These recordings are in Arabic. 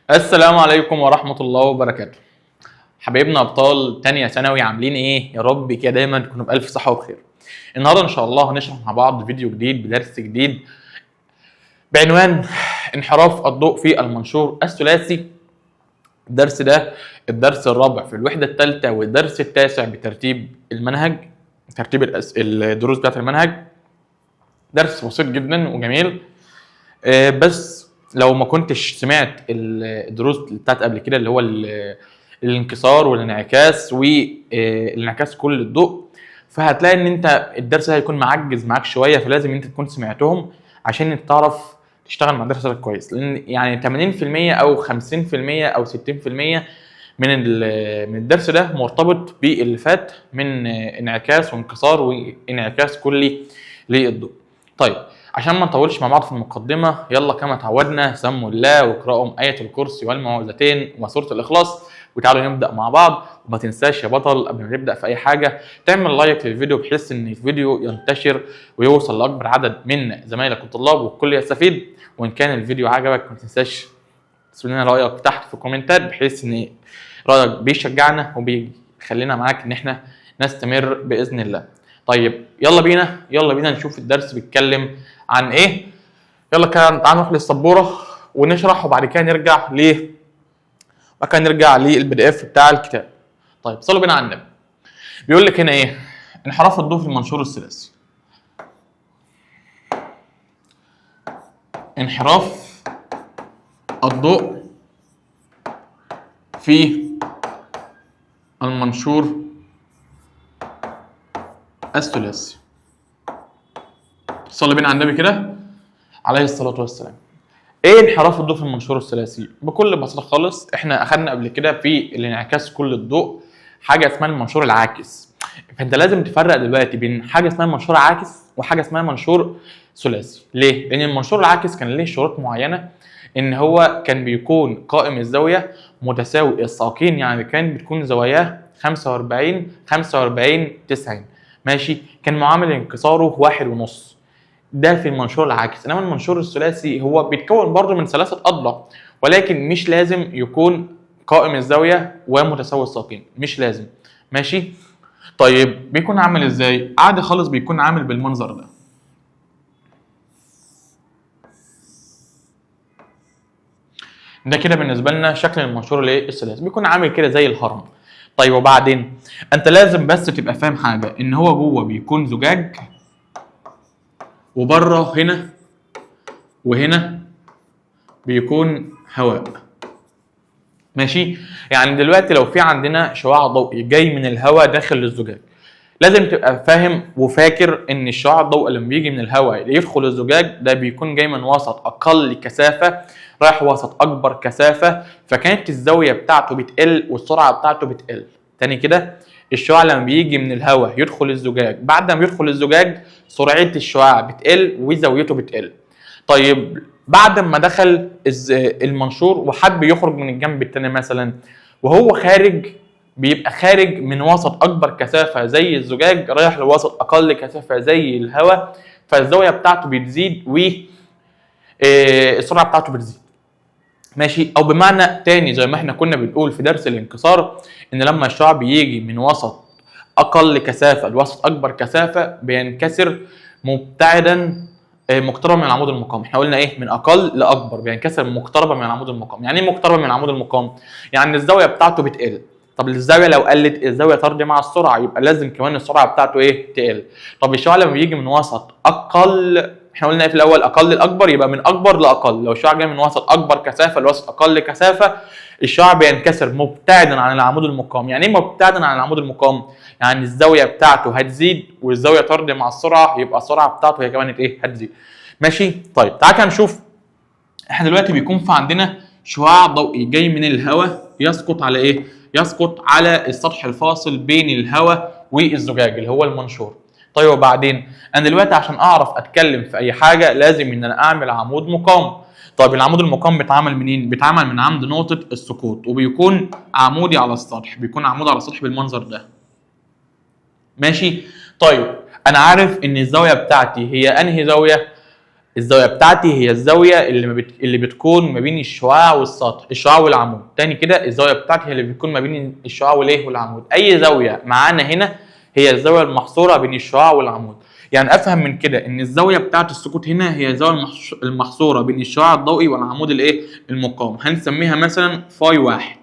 السلام عليكم ورحمة الله وبركاته. حبايبنا أبطال تانية ثانوي عاملين إيه؟ يا رب كده دايما تكونوا بألف صحة وبخير. النهارده إن شاء الله هنشرح مع بعض فيديو جديد بدرس جديد بعنوان انحراف الضوء في المنشور الثلاثي. الدرس ده الدرس الرابع في الوحدة الثالثة والدرس التاسع بترتيب المنهج، ترتيب الدروس بتاعت المنهج. درس بسيط جدا وجميل، بس لو ما كنتش سمعت الدروس بتاعت قبل كده اللي هو الانكسار والانعكاس والانعكاس كل الضوء، فهتلاقي ان انت الدرس هيكون معجز معاك شويه، فلازم انت تكون سمعتهم عشان تعرف تشتغل مع الدرس ده كويس. لان يعني 80% او 50% او 60% من الدرس ده مرتبط باللي فات من انعكاس وانكسار وانعكاس كلي للضوء. طيب عشان ما نطولش مع بعض في المقدمه، يلا كما تعودنا سموا الله واقرأوا آية الكرسي والمعوذتين وسورة الإخلاص، وتعالوا نبدأ مع بعض. وما تنساش يا بطل قبل ما نبدأ في أي حاجة تعمل لايك للفيديو بحيث إن الفيديو ينتشر ويوصل لأكبر عدد من زمايلك الطلاب والكل يستفيد. وإن كان الفيديو عجبك ما تنساش تسيب لنا رأيك تحت في الكومنتات، بحيث إن رأيك بيشجعنا وبيخلينا معاك إن إحنا نستمر بإذن الله. طيب يلا بينا نشوف الدرس بيتكلم عن ايه. يلا كده تعالوا نروح للسبوره ونشرح، وبعد كده نرجع للبي دي اف بتاع الكتاب. طيب صلوا بينا على النبي. بيقول لك هنا ايه؟ انحراف الضوء في المنشور الثلاثي. انحراف الضوء في المنشور الثلاثي. صلوا بينا على النبي كده عليه الصلاة والسلام. ايه انحراف الضوء في المنشور الثلاثي؟ بكل بساطة خالص احنا اخدنا قبل كده في الانعكاس كل الضوء حاجة اسمها المنشور العاكس. فانت لازم تفرق دلوقتي بين حاجة اسمها منشور عاكس وحاجة اسمها منشور ثلاثي. ليه؟ لان المنشور العاكس كان ليه شروط معينة، ان هو كان بيكون قائم الزاوية متساوي الساقين، يعني كان بتكون زواياه 45 90 ماشي. كان معامل انكساره 1.5. ده في المنشور العاكس. انما المنشور الثلاثي هو بيتكون برضه من 3 اضلاع، ولكن مش لازم يكون قائم الزاويه ومتساوي الساقين، مش لازم ماشي. طيب بيكون عامل ازاي؟ عادي خالص بيكون عامل بالمنظر ده. ده كده بالنسبه لنا شكل المنشور الثلاثي، بيكون عامل كده زي الهرم. طيب وبعدين انت لازم بس تبقى فاهم حاجه، ان هو جوه بيكون زجاج، وبره هنا وهنا بيكون هواء ماشي. يعني دلوقتي لو في عندنا شعاع ضوئي جاي من الهواء داخل الزجاج، لازم تبقى فاهم وفاكر ان الشعاع الضوئي لما بيجي من الهواء اللي يدخل الزجاج ده بيكون جاي من وسط اقل كثافه رايح وسط اكبر كثافه، فكانت الزاويه بتاعته بتقل والسرعه بتاعته بتقل. تاني كده، الشعاع لما بيجي من الهواء يدخل الزجاج، بعد ما يدخل الزجاج سرعه الشعاع بتقل وزاويته بتقل. طيب بعد ما دخل المنشور وحب يخرج من الجنب التاني مثلا، وهو خارج بيبقى خارج من وسط اكبر كثافه زي الزجاج رايح لوسط اقل كثافه زي الهواء، فالزاويه بتاعته بتزيد والسرعه بتاعته بتزيد ماشي. او بمعنى تاني زي ما احنا كنا بنقول في درس الانكسار، ان لما الشعاع بيجي من وسط اقل كثافه لوسط اكبر كثافه بينكسر مبتعدا مقتربا من العمود المقام. احنا قلنا ايه؟ من اقل لاكبر بينكسر مقتربا من العمود المقام. يعني ايه مقتربا من العمود المقام؟ يعني الزاويه بتاعته بتقل. طب الزاويه لو قلت الزاويه طردي مع السرعه، يبقى لازم كمان السرعه بتاعته ايه؟ تقل. طب الشعاع لما بيجي من وسط اقل، احنا قلنا ايه في الاول؟ اقل الاكبر، يبقى من اكبر لاقل. لو الشعاع جاي من وسط اكبر كثافه لوسط اقل كثافه، الشعاع بينكسر مبتعدا عن العمود المقام. يعني ايه مبتعدا عن العمود المقام؟ يعني الزاويه بتاعته هتزيد، والزاويه طردي مع السرعه، يبقى السرعه بتاعته هي كمان ايه؟ هتزيد ماشي. طيب تعال كده نشوف. احنا دلوقتي بيكون في عندنا شعاع ضوئي جاي من الهواء يسقط على ايه؟ يسقط على السطح الفاصل بين الهواء والزجاج اللي هو المنشور. طيب وبعدين انا دلوقتي عشان اعرف اتكلم في اي حاجه لازم ان انا اعمل عمود مقام. طيب العمود المقام بيتعمل منين؟ بيتعمل من عند نقطه السقوط، وبيكون عمودي على السطح، بيكون عمود على السطح بالمنظر ده ماشي. طيب انا عارف ان الزاويه بتاعتي هي انهي زاويه؟ الزاويه بتاعتي هي الزاويه اللي بتكون ما بين الشعاع والسطح، الشعاع والعمود. تاني كده، الزاويه بتاعتي هي اللي بتكون ما بين الشعاع والايه والعمود. اي زاويه معانا هنا هي الزاويه المحصوره بين الشعاع والعمود. يعني افهم من كده ان الزاويه بتاعت السقوط هنا هي الزاويه المحصوره بين الشعاع الضوئي والعمود الايه المقاوم. هنسميها مثلا فاي 1.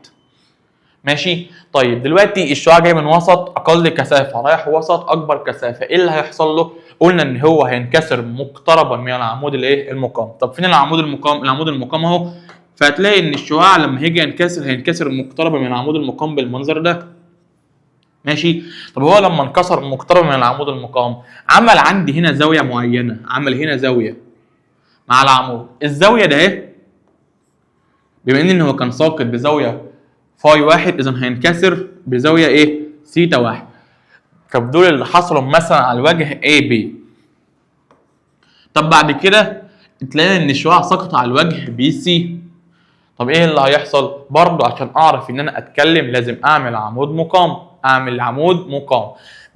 ماشي. طيب دلوقتي الشعاع جاي من وسط اقل كثافه رايح وسط اكبر كثافه، ايه اللي هيحصل له؟ قلنا ان هو هينكسر مقتربا من العمود الايه المقاوم. طب فين العمود المقاوم؟ العمود المقاوم اهو. فهتلاقي ان الشعاع لما هيجي هينكسر مقتربا من العمود المقاوم بالمنظر ده. ماشي. طب هو لما انكسر مقترب من العمود المقاوم عمل عندي هنا زاويه معينه، عمل هنا زاويه مع العمود. الزاويه ده اهي بما ان هو كان ساقط بزاويه فاي 1 اذا هينكسر بزاويه ايه؟ سيتا 1. طب دول اللي حصلوا مثلا على الوجه اي بي. طب بعد كده تلاقي ان الشعاع سقط على الوجه بي سي. طب ايه اللي هيحصل؟ برضه عشان اعرف ان انا اتكلم لازم اعمل عمود مقام، اعمل عمود مقام.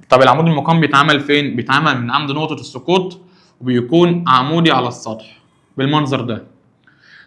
طب العمود المقام بيتعمل فين؟ بيتعمل من عند نقطه السقوط وبيكون عمودي على السطح بالمنظر ده.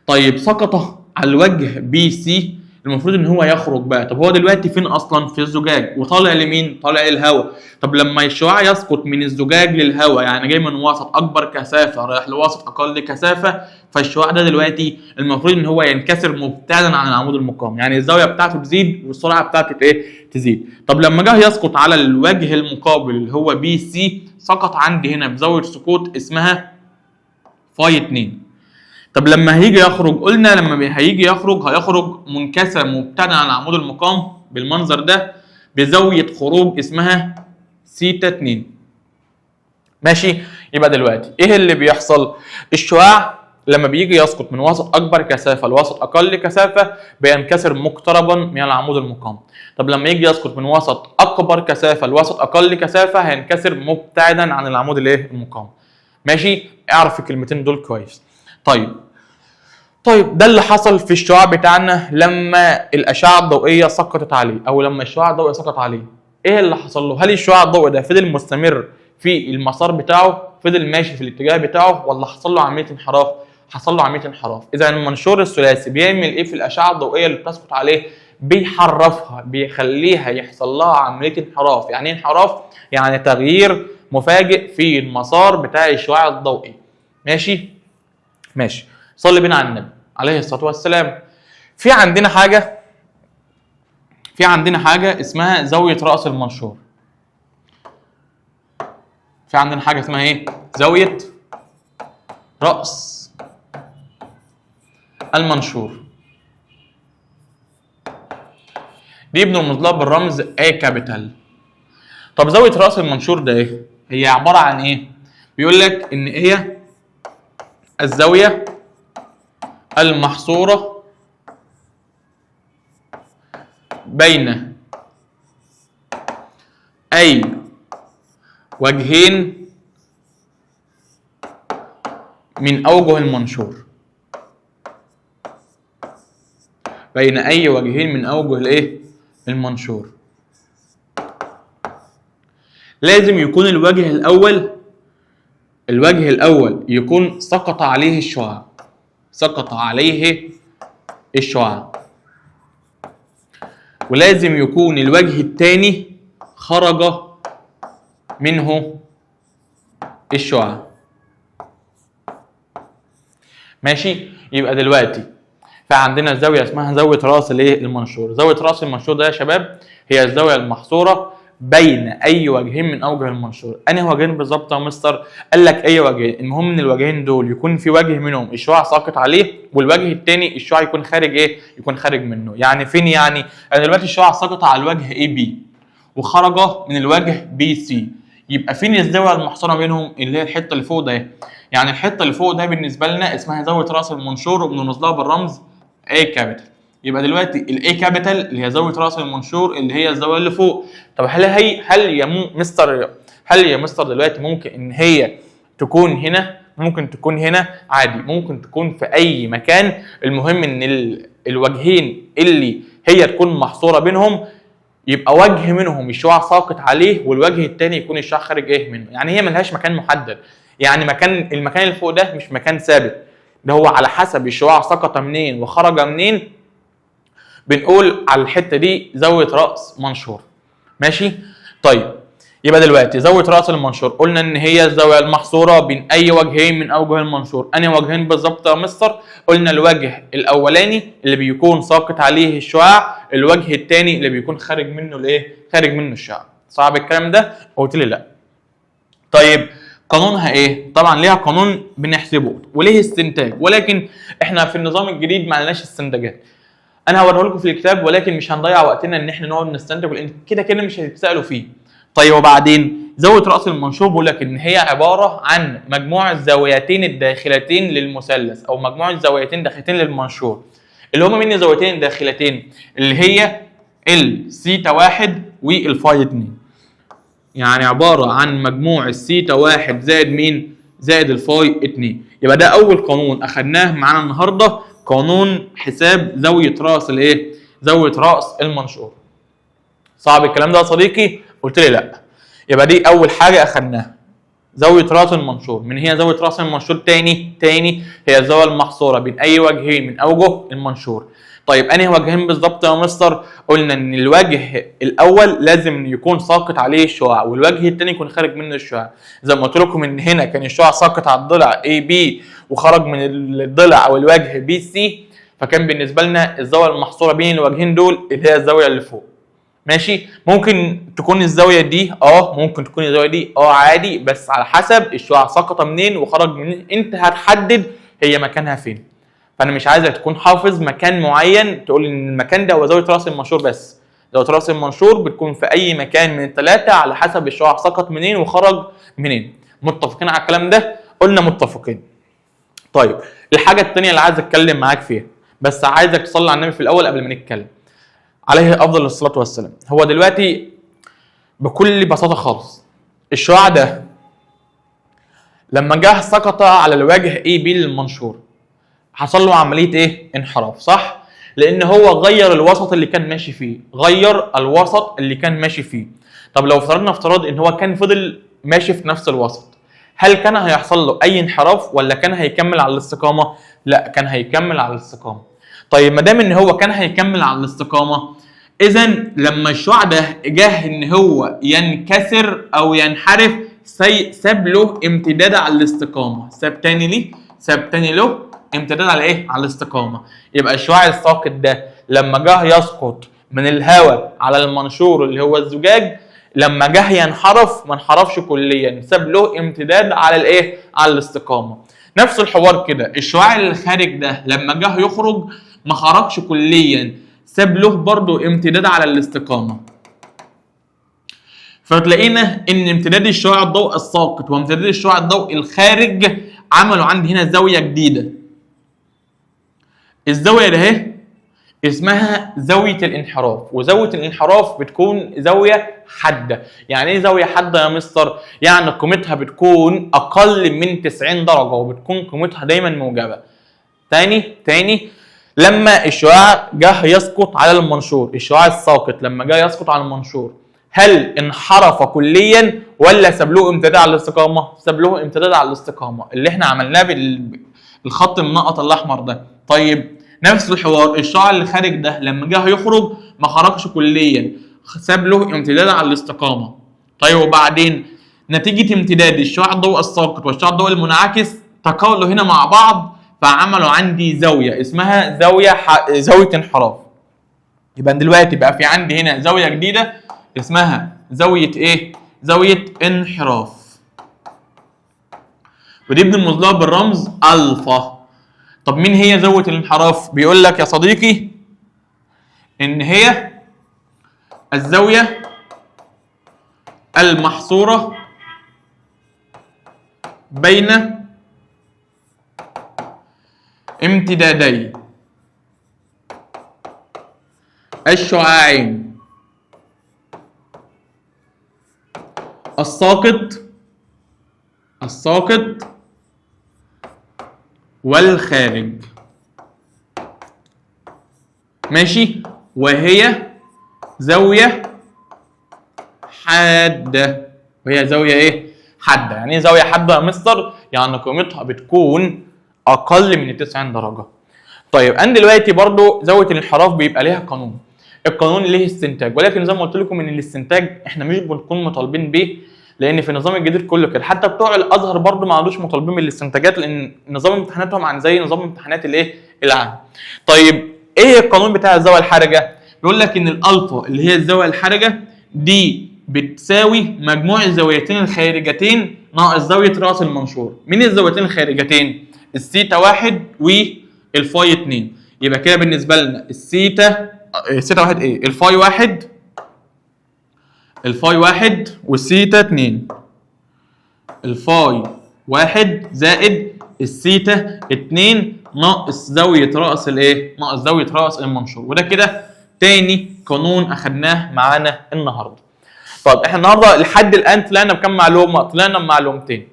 طيب سقط على الوجه بي سي، المفروض ان هو يخرج بقى. طب هو دلوقتي فين اصلا؟ في الزجاج وطالع لمين؟ طالع للهواء. طب لما الشعاع يسقط من الزجاج للهواء يعني جاي من وسط اكبر كثافه رايح لوسط اقل كثافه، فالشعاع ده دلوقتي المفروض ان هو ينكسر مبتعدا عن العمود المقاوم، يعني الزاويه بتاعته تزيد والسرعه بتاعته ايه؟ تزيد. طب لما جه يسقط على الوجه المقابل اللي هو بي سي سقط عندي هنا بزاويه سقوط اسمها فاي 2. طب لما هيجي يخرج قلنا لما هيجي هيخرج منكسر مبتدا عن العمود المقاوم بالمنظر ده بزاويه خروج اسمها سيتا 2. ماشي. يبقى دلوقتي ايه اللي بيحصل؟ الشعاع لما بيجي يسقط من وسط اكبر كثافه لوسط اقل كثافه بينكسر مقتربا من العمود المقاوم. طب لما يجي يسقط من وسط اكبر كثافه لوسط اقل كثافه هينكسر مبتعدا عن العمود الايه المقاوم. ماشي. اعرف الكلمتين دول كويس. طيب ده اللي حصل في الشعاع بتاعنا لما الاشعه الضوئيه سقطت عليه، او لما الشعاع الضوئي سقط عليه. ايه اللي حصل له؟ هل الشعاع الضوئي ده فضل مستمر في المسار بتاعه، فضل ماشي في الاتجاه بتاعه، ولا حصل له عمليه انحراف؟ حصل له عمليه انحراف. اذا المنشور الثلاثي بيعمل ايه في الاشعه الضوئيه اللي بتسقط عليه؟ بيحرفها، بيخليها يحصل لها عمليه انحراف. يعني ايه انحراف؟ يعني تغيير مفاجئ في المسار بتاع الشعاع الضوئي. ماشي. صلي بينا على النبي عليه الصلاه والسلام. في عندنا حاجه اسمها زاويه راس المنشور. في عندنا حاجه اسمها ايه؟ زاويه راس المنشور. دي بنرمز لها بالرمز A كابيتال. طب زاويه راس المنشور ده ايه؟ هي عباره عن ايه؟ بيقول لك ان هي الزاويه المحصوره بين اي وجهين من اوجه المنشور. بين اي وجهين من اوجه الايه؟ المنشور. لازم يكون الوجه الاول يكون سقط عليه الشعاع. ولازم يكون الوجه الثاني خرج منه الشعاع. ماشي. يبقى دلوقتي فعندنا زاويه اسمها زاويه راس المنشور. زاويه راس المنشور ده يا شباب هي الزاويه المحصوره بين اي وجهين من اوجه المنشور. انهي وجهين بالظبط يا مستر؟ قال لك اي وجهين، المهم ان الوجهين دول يكون في وجه منهم الشعاع ساقط عليه والوجه الثاني الشعاع يكون خارج ايه؟ يكون خارج منه. يعني فين؟ يعني دلوقتي الشعاع ساقط على الوجه اي بي وخرج من الوجه بي سي. يبقى فين الزاويه المحصوره بينهم؟ اللي هي الحته اللي فوق ده. يعني الحته اللي فوق ده بالنسبه لنا اسمها زاويه راس المنشور وبنرمز لها بالرمز A كابيتال. يبقى دلوقتي الاي كابيتال اللي هي زاويه راس المنشور اللي هي الزاويه اللي فوق. طب هل يا مستر دلوقتي ممكن ان هي تكون هنا؟ ممكن تكون هنا عادي، ممكن تكون في اي مكان. المهم ان الوجهين اللي هي تكون محصوره بينهم يبقى وجه منهم الشعاع ساقط عليه والوجه الثاني يكون الشعاع خارج ايه منه. يعني هي ملهاش مكان محدد. يعني المكان اللي فوق ده مش مكان ثابت، ده هو على حسب الشعاع سقط منين وخرج منين بنقول على الحته دي زاويه راس منشور. ماشي؟ طيب يبقى دلوقتي زاويه راس المنشور قلنا ان هي الزاويه المحصوره بين اي وجهين من اوجه المنشور. انهي وجهين بالظبط يا مستر؟ قلنا الوجه الاولاني اللي بيكون ساقط عليه الشعاع، الوجه الثاني اللي بيكون خارج منه الايه؟ خارج منه الشعاع. صعب الكلام ده؟ قلت لي لا. طيب قانونها ايه؟ طبعا ليها قانون بنحسبه وليه استنتاج، ولكن احنا في النظام الجديد ما لناش استنتاجات. انا هوريه لكم في الكتاب ولكن مش هنضيع وقتنا ان احنا نقعد نستنتج لان كده كده مش هتتسالوا فيه. طيب وبعدين زاويه راس المنشور بيقول لك ان هي عباره عن مجموع الزاويتين الداخلتين للمثلث او مجموع الزاويتين داخلتين للمنشور. اللي هما مين الزاويتين الداخلتين؟ اللي هي السيتا 1 والفاي 2. يعني عباره عن مجموع السيتا 1 زائد مين؟ زائد الفاي 2. يبقى ده اول قانون اخدناه معانا النهارده، قانون حساب زاويه راس الايه؟ زاويه راس المنشور. صعب الكلام ده يا صديقي؟ قلت لي لا. يبقى دي اول حاجه اخدناها، زاويه راس المنشور. من هي زاويه راس المنشور؟ تاني هي الزاويه المحصوره بين اي وجهين من اوجه المنشور. طيب انهي وجهين بالظبط يا مستر؟ قلنا ان الوجه الاول لازم يكون ساقط عليه الشعاع والوجه الثاني يكون خارج منه الشعاع. زي ما قلت لكم ان هنا كان الشعاع ساقط على الضلع AB وخرج من الضلع او الوجه BC، فكان بالنسبه لنا الزاويه المحصوره بين الوجهين دول اللي هي الزاويه اللي فوق. ماشي؟ ممكن تكون الزاويه دي ممكن تكون الزاويه دي عادي، بس على حسب الشعاع سقط منين وخرج منين انت هتحدد هي مكانها فين. فانا مش عايزك تكون حافظ مكان معين تقول ان المكان ده هو زاويه راس المنشور بس. زاويه راس المنشور بتكون في اي مكان من الثلاثه على حسب الشعاع سقط منين وخرج منين. متفقين على الكلام ده؟ قلنا متفقين. طيب الحاجه الثانيه اللي عايز اتكلم معاك فيها، بس عايزك تصلي على النبي في الاول قبل ما نتكلم عليه افضل الصلاه والسلام. هو دلوقتي بكل بساطه خالص الشعاع ده لما جه سقط على الوجه AB للمنشور حصل له عمليه ايه؟ انحراف، صح؟ لان هو غير الوسط اللي كان ماشي فيه، غير الوسط اللي كان ماشي فيه. طب لو افترض ان هو كان فضل ماشي في نفس الوسط، هل كان هيحصل له اي انحراف ولا كان هيكمل على الاستقامه؟ لا، كان هيكمل على الاستقامه. طيب ما دام ان هو كان هيكمل على الاستقامه، اذا لما الشعاع ده جه ان هو ينكسر او ينحرف ساب له امتداد على الاستقامه، ساب تاني له امتداد على ايه؟ على الاستقامه. يبقى الشعاع الساقط ده لما جه يسقط من الهواء على المنشور اللي هو الزجاج، لما جه ينحرف ما انحرفش كليا، ساب له امتداد على الايه؟ على الاستقامه. نفس الحوار كده الشعاع اللي خارج ده لما جه يخرج ما خرجش كليا، ساب له برضه امتداد على الاستقامه. فتلاقينا ان امتداد الشعاع الضوء الساقط وامتداد الشعاع الضوء الخارج عملوا عندي هنا زاويه جديده. الزاويه ده اهي اسمها زاويه الانحراف، وزاويه الانحراف بتكون زاويه حاده. يعني ايه زاويه حاده يا مستر؟ يعني قيمتها بتكون اقل من 90 درجه وبتكون قيمتها دايما موجبه. تاني لما الشعاع جه يسقط على المنشور، الشعاع الساقط لما جه يسقط على المنشور هل انحرف كليا ولا ساب له امتداد على الاستقامه؟ ساب له امتداد على الاستقامه اللي احنا عملناه بالخط المنقط الاحمر ده. طيب نفس الحوار الشعاع اللي خارج ده لما جه يخرج ما خرجش كليا، ساب له امتداد على الاستقامه. طيب وبعدين نتيجه امتداد الشعاع الضوء الساقط والشعاع الضوء المنعكس تقابلوا هنا مع بعض فعملوا عندي زاويه اسمها زاويه انحراف. يبقى دلوقتي بقى في عندي هنا زاويه جديده اسمها زاويه ايه؟ زاويه انحراف، ودي بنرمز لها بالرمز الفا. طب مين هي زاويه الانحراف؟ بيقول لك يا صديقي ان هي الزاويه المحصوره بين امتدادي الشعاعين الساقط والخارج. ماشي؟ وهي زاوية حادة. وهي زاوية ايه؟ حاده. يعني ايه زاويه حاده يا مستر؟ يعني قيمتها بتكون اقل من 90 درجه. طيب انا دلوقتي برضو زاويه الانحراف بيبقى ليها قانون، القانون ليه استنتاج، ولكن زي ما قلت لكم ان الاستنتاج احنا مش بنكون مطالبين بيه، لان في النظام الجديد كله كده، حتى بتوع الازهر برضو ما عادوش مطالبين بالاستنتاجات، لان نظام امتحاناتهم عن زي نظام امتحانات العام. طيب ايه القانون بتاع الزاويه الحرجه؟ بيقول لك ان الالفا اللي هي الزاويه الحرجه دي بتساوي مجموع الزاويتين الخارجتين ناقص زاويه راس المنشور. مين الزاويتين الخارجتين؟ الثيتا 1 والفاي 2. يبقى كده بالنسبه لنا الثيتا 1 ايه؟ الفاي 1 والثيتا 2. الفاي 1 زائد الثيتا 2 ناقص زاويه راس الايه؟ ناقص زاويه راس المنشور. وده كده تاني قانون اخدناه معانا النهارده. طب احنا النهارده لحد الان طلعنا بكم معلومه؟ طلعنا بمعلومتين.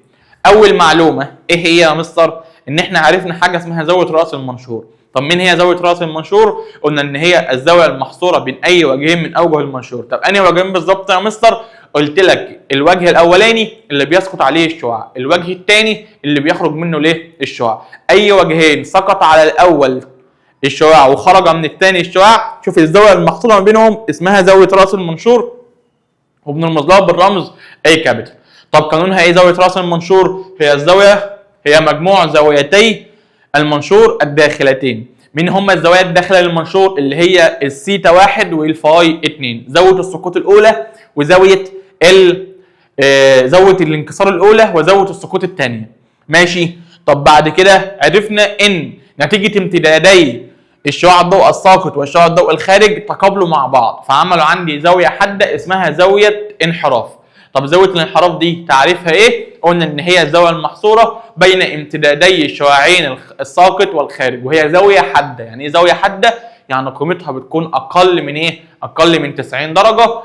اول معلومه ايه هي يا مستر؟ ان احنا عرفنا حاجه اسمها زاويه راس المنشور. طب مين هي زاويه راس المنشور؟ قلنا ان هي الزاويه المحصوره بين اي وجهين من اوجه المنشور. طب انهي وجهين بالظبط يا مستر؟ قلت لك الوجه الاولاني اللي بيسقط عليه الشعاع، الوجه الثاني اللي بيخرج منه ليه؟ الشعاع. اي وجهين سقط على الاول الشعاع وخرج من الثاني الشعاع، شوف الزاويه المحصوره ما بينهم اسمها زاويه راس المنشور، وبنرمز لها بالرمز اي كابيتال. طب قانونها ايه زاويه راس المنشور؟ هي الزاويه هي مجموع زاويتي المنشور الداخلتين. مين هما الزوايا الداخله للمنشور؟ اللي هي الثيتا 1 والفاي 2، زاويه السقوط الاولى وزاويه زاويه الانكسار الاولى وزاويه السقوط الثانيه. ماشي. طب بعد كده عرفنا ان نتيجه امتدادي الشعاع الضوء الساقط والشعاع الضوء الخارج تقابلوا مع بعض، فعملوا عندي زاويه حاده اسمها زاويه انحراف. طب زاويه الانحراف دي تعريفها ايه؟ قلنا ان هي الزاويه المحصوره بين امتدادي الشعاعين الساقط والخارج، وهي زاويه حاده. يعني ايه زاويه حاده؟ يعني قيمتها بتكون اقل من ايه؟ اقل من 90 درجه.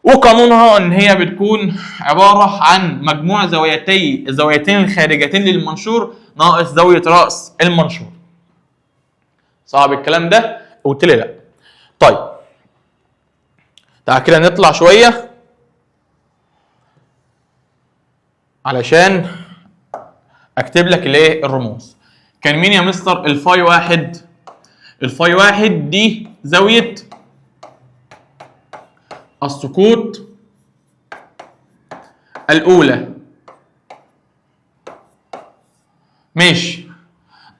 وقانونها ان هي بتكون عباره عن مجموع الزاويتين الخارجتين للمنشور ناقص زاويه راس المنشور. صعب الكلام ده؟ قلت لي لا. طيب تعال كده نطلع شويه علشان اكتب لك الايه؟ الرموز. كان مين يا مستر؟ الفاي 1. الفاي 1 دي زاويه السقوط الاولى. ماشي.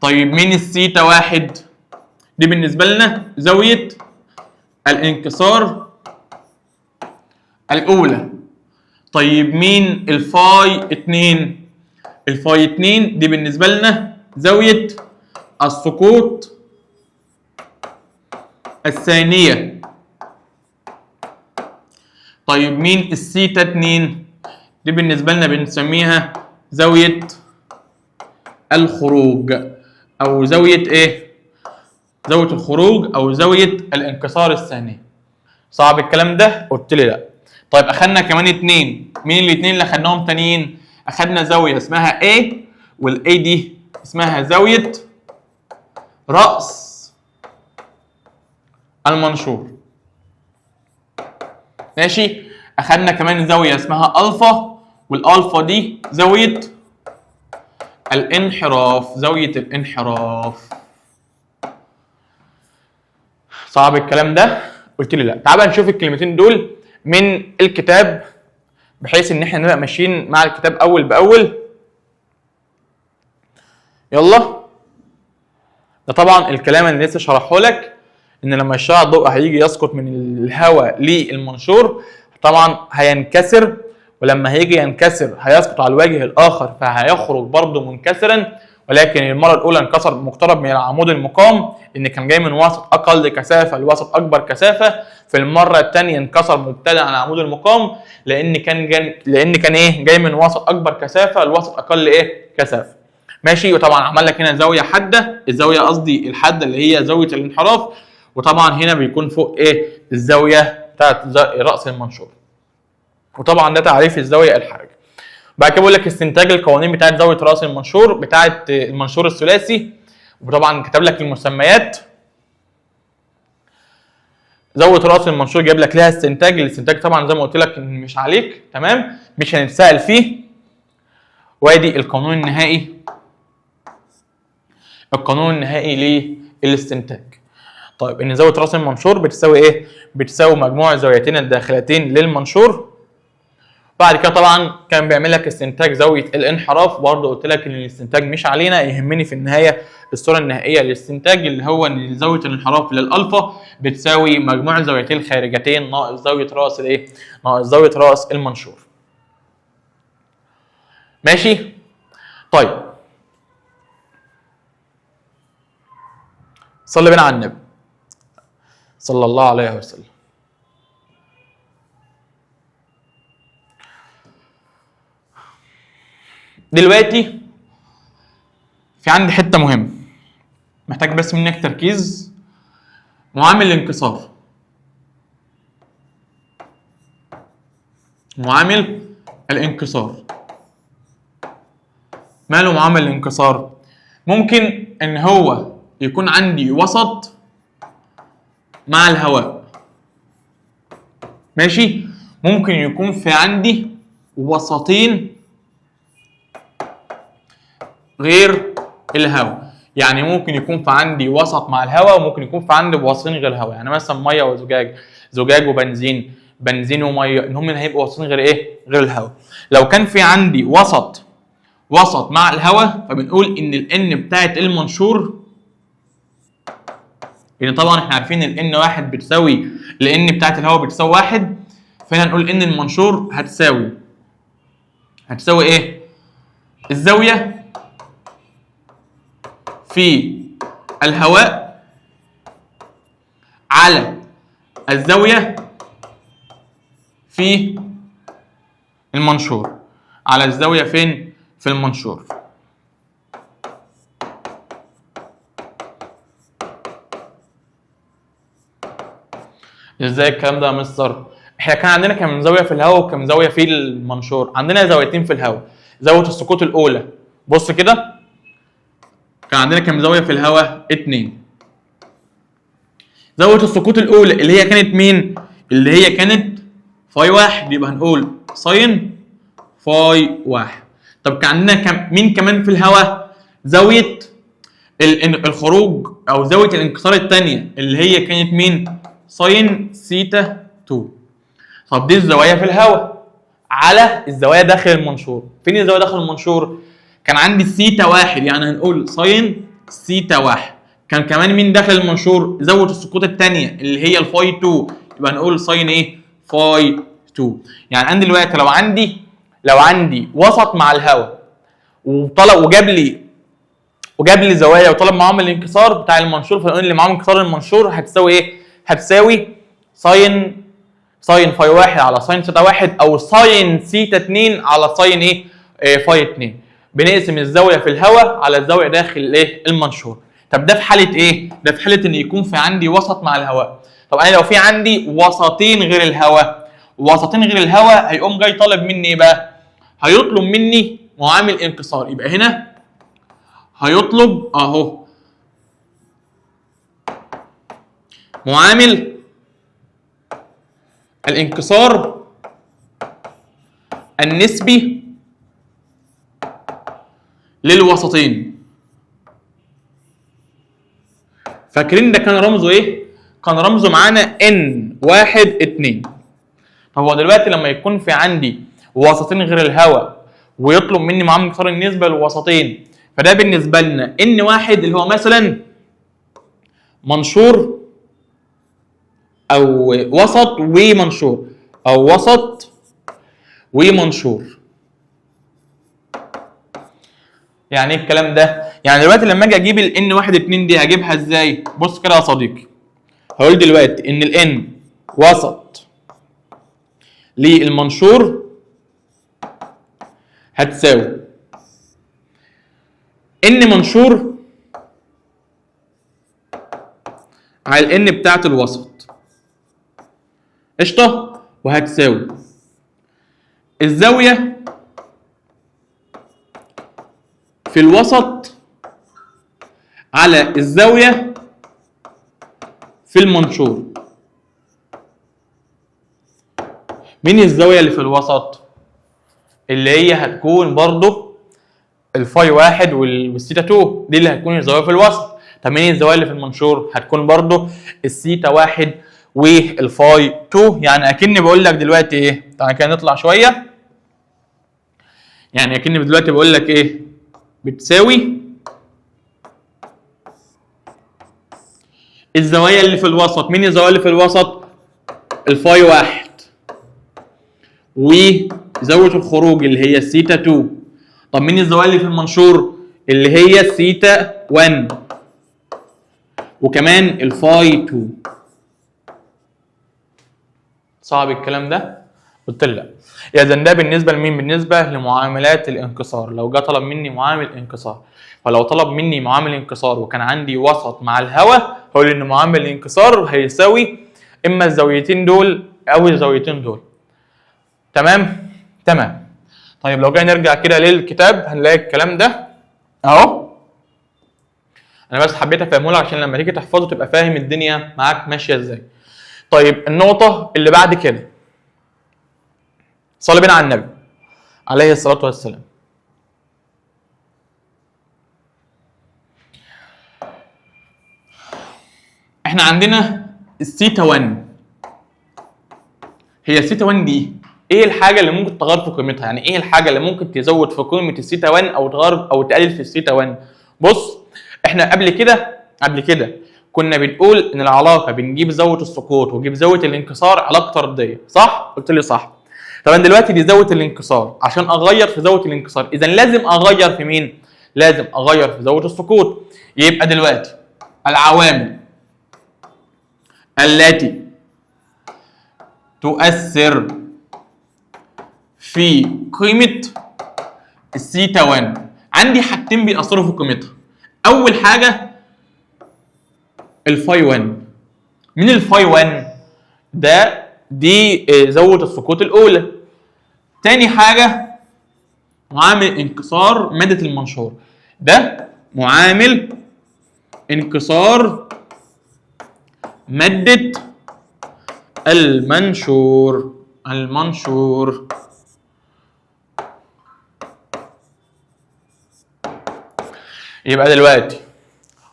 طيب مين الثيتا 1؟ دي بالنسبه لنا زاويه الانكسار الاولى. طيب مين الفاي 2؟ الفاي 2 دي بالنسبه لنا زاويه السقوط الثانيه. طيب مين الثيتا 2؟ دي بالنسبه لنا بنسميها زاويه الخروج، او زاويه ايه؟ زاويه الخروج او زاويه الانكسار الثانيه. صعب الكلام ده؟ قلت لي لا. طيب اخدنا كمان اتنين. مين الاثنين اللي اخدناهم تانيين؟ اخدنا زاويه اسمها A، والاي دي اسمها زاويه راس المنشور. ماشي. اخدنا كمان زاويه اسمها الفا، والالفا دي زاويه الانحراف، زاويه الانحراف. صعب الكلام ده؟ قلت لي لا. تعال نشوف الكلمتين دول من الكتاب بحيث ان احنا نبقى ماشيين مع الكتاب اول باول. يلا. ده طبعا الكلام اللي لسه شرحه لك، ان لما الشعاع الضوء هيجي يسقط من الهواء للمنشور طبعا هينكسر، ولما هيجي ينكسر هيسقط على الوجه الاخر فهيخرج برضه منكسرا، ولكن المره الاولى انكسر مقترب من العمود المقام ان كان جاي من وسط اقل كثافه لوسط اكبر كثافه. في المره الثانيه انكسر مبتدئا على العمود المقام لان كان ايه؟ جاي من وسط اكبر كثافه لوسط اقل ايه؟ كثافه. ماشي. وطبعا عمل لك هنا زاويه حاده، الزاويه قصدي الحاده اللي هي زاويه الانحراف، وطبعا هنا بيكون فوق ايه؟ الزاويه بتاعت راس المنشور. وطبعا ده تعريف الزاويه الحرجه. بعد كده بقول لك استنتاج القوانين بتاعت زاويه راس المنشور بتاعت المنشور الثلاثي، وطبعا كتب لك المسميات. زاويه راس المنشور جايب لك لها استنتاج، الاستنتاج طبعا زي ما قلت لك مش عليك، تمام؟ مش هنتسال فيه. وادي القانون النهائي، القانون النهائي للاستنتاج. طيب ان زاويه راس المنشور بتساوي ايه؟ بتساوي مجموع الزاويتين الداخلتين للمنشور. بعد كده طبعا كان بيعمل لك استنتاج زاويه الانحراف، برضه قلت لك ان الاستنتاج مش علينا، يهمني في النهايه الصوره النهائيه للاستنتاج اللي هو ان زاويه الانحراف للالفا بتساوي مجموع الزاويتين الخارجتين ناقص زاويه راس الايه؟ ناقص زاويه راس المنشور. ماشي؟ طيب صلي بينا على النبي صلى الله عليه وسلم. دلوقتي في عندي حته مهمه محتاج بس منك تركيز. معامل الانكسار، معامل الانكسار ماله معامل الانكسار؟ ممكن ان هو يكون عندي وسط مع الهواء، ماشي؟ ممكن يكون في عندي وسطين غير الهواء، يعني ممكن يكون في عندي وسط مع الهواء وممكن يكون في عندي وسطين غير الهواء، يعني مثلا ميه وزجاج، زجاج وبنزين، بنزين وميه، ان هم هيبقوا وسطين غير ايه؟ غير الهواء. لو كان في عندي وسط مع الهواء فبنقول ان الان بتاعت المنشور، لان طبعا احنا عارفين الان واحد بتساوي الان بتاعت الهواء بتساوي واحد، فهنا نقول ان المنشور هتساوي ايه؟ الزاويه في الهواء على الزاويه في المنشور، على الزاويه فين؟ في المنشور. ازاي الكلام ده يا مستر؟ احنا كان عندنا كم زاويه في الهواء وكم زاويه في المنشور؟ عندنا زاويتين في الهواء. زاويه السقوط الاولى بص كده، كان عندنا كم زاويه في الهواء؟ 2. زاويه السقوط الاولى اللي هي كانت مين؟ اللي هي كانت فاي واحد، يبقى هنقول ساين فاي واحد. طب كان عندنا مين كمان في الهواء؟ زاويه الخروج او زاويه الانكسار الثانيه اللي هي كانت مين؟ ساين سيتا 2. طب دي الزوايا في الهواء على الزوايا داخل المنشور. فين الزوايا داخل المنشور؟ كان عندي سيتا واحد، يعني هنقول ساين سيتا واحد. كان كمان مين داخل المنشور؟ زاويه السقوط الثانيه اللي هي الفاي 2، يبقى هنقول ساين ايه؟ فاي 2. يعني عندي دلوقتي لو عندي وسط مع الهواء وطلب وجاب لي زوايا وطلب معامل الانكسار بتاع المنشور، فنقول لي معامل انكسار المنشور هتساوي ايه؟ هتساوي ساين فاي واحد على ساين سيتا واحد، او ساين سيتا 2 على ساين ايه؟ فاي 2. بنقسم الزاويه في الهواء على الزاويه داخل الايه؟ المنشور. طب ده في حاله ايه؟ ده في حاله ان يكون في عندي وسط مع الهواء. طب انا لو في عندي وسطين غير الهواء هيقوم جاي طالب مني ايه بقى؟ هيطلب مني معامل انكسار. يبقى هنا هيطلب اهو معامل الانكسار النسبي للوسطين. فاكرين ده كان رمزه ايه؟ كان رمزه معانا N12. طب هو دلوقتي لما يكون في عندي وسطين غير الهواء ويطلب مني معامل انكسار النسبة للوسطين، فده بالنسبة لنا N1 اللي هو مثلا منشور او وسط ومنشور، او وسط ومنشور. يعني ايه الكلام ده؟ يعني دلوقتي لما اجي اجيب ال N12 دي هجيبها ازاي؟ بص كده يا صديقي، هقول دلوقتي ان ال N وسط للمنشور هتساوي N منشور على ال N بتاعت الوسط، قشطه، وهتساوي الزاويه في الوسط على الزاويه في المنشور. مين الزاويه اللي في الوسط؟ اللي هي هتكون برضو الفاي 1 والثيتا 2 دي اللي هتكون الزوايا في الوسط. طب مين الزوايا اللي في المنشور؟ هتكون برضو الثيتا 1 والفاي 2. يعني اكني بقول لك دلوقتي ايه؟ تعالى كده نطلع شويه. يعني اكني دلوقتي بقول لك ايه؟ بتساوي الزوايا اللي في الوسط. مين الزوايا اللي في الوسط؟ الفاي 1 وزاويه الخروج اللي هي الثيتا 2. طب مين الزوايا اللي في المنشور؟ اللي هي الثيتا 1 وكمان الفاي 2. صعب الكلام ده؟ قلت لك لا. اذا ده بالنسبه لمين؟ بالنسبه لمعاملات الانكسار. لو جه طلب مني معامل انكسار، فلو طلب مني معامل انكسار وكان عندي وسط مع الهواء، هقول ان معامل الانكسار هيساوي اما الزاويتين دول او الزاويتين دول. تمام؟ تمام. طيب لو جاي نرجع كده للكتاب هنلاقي الكلام ده اهو. انا بس حبيت افهمه لك عشان لما تيجي تحفظه تبقى فاهم الدنيا معاك ماشيه ازاي. طيب النقطه اللي بعد كده، صلي بينا على النبي عليه الصلاه والسلام. احنا عندنا الثيتا 1. هي الثيتا 1 دي ايه الحاجه اللي ممكن تغير في قيمتها؟ يعني ايه الحاجه اللي ممكن تزود في قيمه الثيتا 1 او تغير او تقلل في الثيتا 1؟ بص، احنا قبل كده كنا بنقول ان العلاقه بنجيب زاويه السقوط ونجيب زاويه الانكسار علاقه طرديه، صح؟ قلت لي صح. طب انا دلوقتي دي زاويه الانكسار، عشان اغير في زاويه الانكسار اذا لازم اغير في مين؟ لازم اغير في زاويه السقوط. يبقى دلوقتي العوامل التي تؤثر في قيمه الثيتا 1 عندي حاجتين بيأثروا في قيمتها. اول حاجه الفاي 1. مين الفاي 1 ده؟ دي زاويه السقوط الاولى. تاني حاجه معامل انكسار ماده المنشور، ده معامل انكسار ماده المنشور. يبقى دلوقتي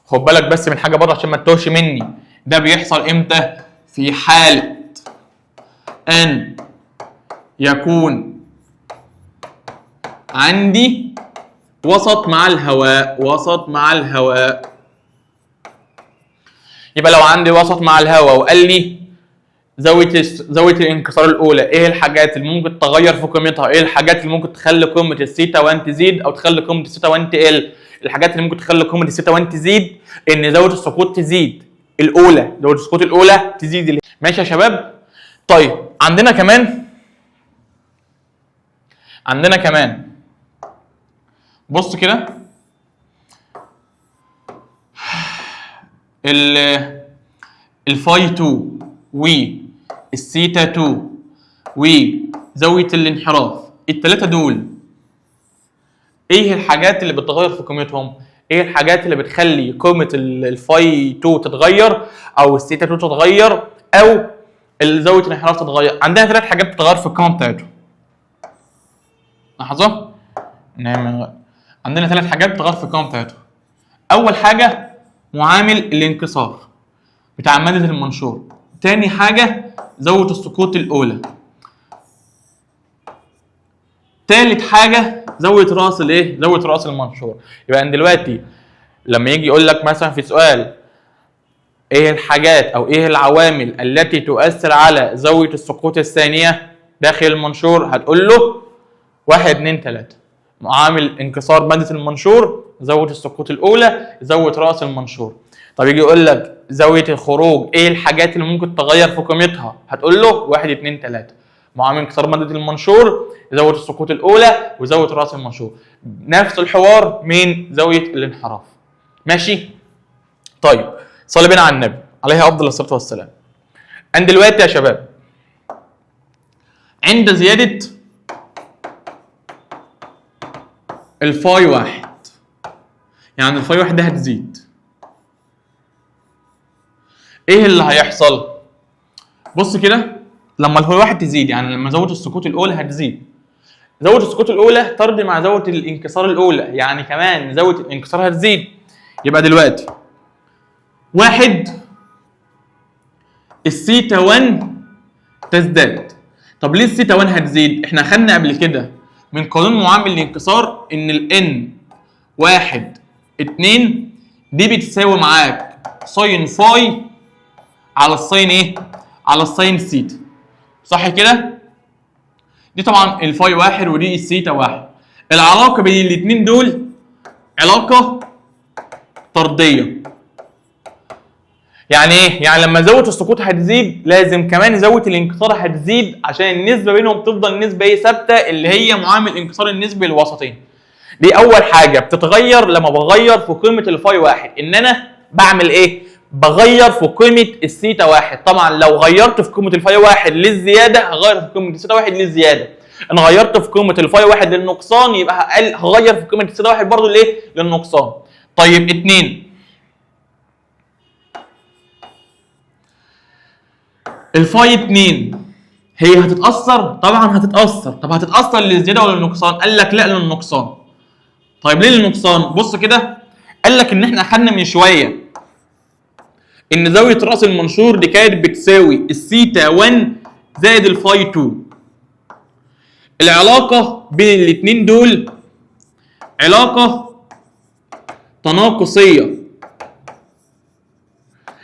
خد بالك بس من حاجه برضه عشان ما تتوهش مني. ده بيحصل امتى؟ في حاله ان يكون عندي وسط مع الهواء. يبقى لو عندي وسط مع الهواء وقال لي زاويه الانكسار الاولى، ايه الحاجات اللي ممكن تغير في قيمتها؟ ايه الحاجات اللي ممكن تخلي قيمه الثيتا 1 تزيد او تخلي قيمه الثيتا 1 تقل؟ الحاجات اللي ممكن تخلي قيمه الثيتا 1 تزيد ان زاويه السقوط تزيد الاولى، زاويه السقوط الاولى تزيد. ماشي يا شباب؟ طيب عندنا كمان بص كده الفاي 2 والثيتا 2 وزاويه الانحراف، الثلاثه دول ايه الحاجات اللي بتغير في قيمتهم؟ ايه الحاجات اللي بتخلي قيمه الفاي 2 تتغير او الثيتا 2 تتغير او زاويه الانحراف تتغير؟ عندنا ثلاث حاجات بتتغير في القيمه بتاعتهم. لحظه، عندنا ثلاث حاجات بتتغير في القيمه بتاعتهم. اول حاجه معامل الانكسار بتاع ماده المنشور. تاني حاجه زاويه السقوط الاولى. تالت حاجه زاويه راس المنشور. يبقى أنا دلوقتي لما يجي يقول لك مثلا في سؤال ايه الحاجات او ايه العوامل التي تؤثر على زاويه السقوط الثانيه داخل المنشور، هتقول له 1 2 3. معامل انكسار ماده المنشور، زاويه السقوط الاولى، زاويه راس المنشور. طب يجي يقول لك زاويه الخروج، ايه الحاجات اللي ممكن تغير في قيمتها؟ هتقول له 1 2 3. معامل انكسار ماده المنشور، زاويه السقوط الاولى، وزاويه راس المنشور. نفس الحوار من زاويه الانحراف. ماشي؟ طيب صلي بينا على النبي عليه افضل الصلاه والسلام. عند دلوقتي يا شباب عند زياده الفاي 1، يعني الفاي 1 ده هتزيد، ايه اللي هيحصل؟ بص كده، لما الفاي 1 تزيد يعني لما زاويه السقوط الاولى هتزيد، زاويه السقوط الاولى طرد مع زاويه الانكسار االاولى، يعني كمان زاويه الانكسار هتزيد. يبقى دلوقتي واحد الثيتا 1 تزداد. طب ليه الثيتا 1 هتزيد؟ احنا خدنا قبل كده من قانون معامل الانكسار ان الان 1 2 دي بتساوي معاك ساين فاي على الساين ايه؟ على الساين ثيتا. صح كده؟ دي طبعا الفاي 1 ودي الثيتا 1. العلاقه بين الاثنين دول علاقه طرديه. يعني ايه؟ يعني لما زاويه السقوط هتزيد لازم كمان زاويه الانكسار هتزيد عشان النسبه بينهم تفضل نسبه ايه؟ ثابته، اللي هي معامل انكسار النسبي للوسطين. دي اول حاجه بتتغير لما بغير في قيمه الفاي 1، ان انا بعمل ايه؟ بغير في قيمه الثيتا 1. طبعا لو غيرت في قيمه الفاي 1 للزياده هغير في قيمه الثيتا 1 للزياده. انا غيرت في قيمه الفاي 1 للنقصان يبقى هغير في قيمه الثيتا 1 برضه لايه؟ للنقصان. طيب 2 الفاي 2 هي هتتاثر؟ طبعا هتتاثر. طب هتتاثر للزياده ولا للنقصان؟ قال لك لا للنقصان. طيب ليه للنقصان؟ بص كده، قال لك ان احنا اخدنا من شويه ان زاويه راس المنشور دي كانت بتساوي الثيتا 1 زائد الفاي 2. العلاقه بين الاثنين دول علاقه تناقصيه.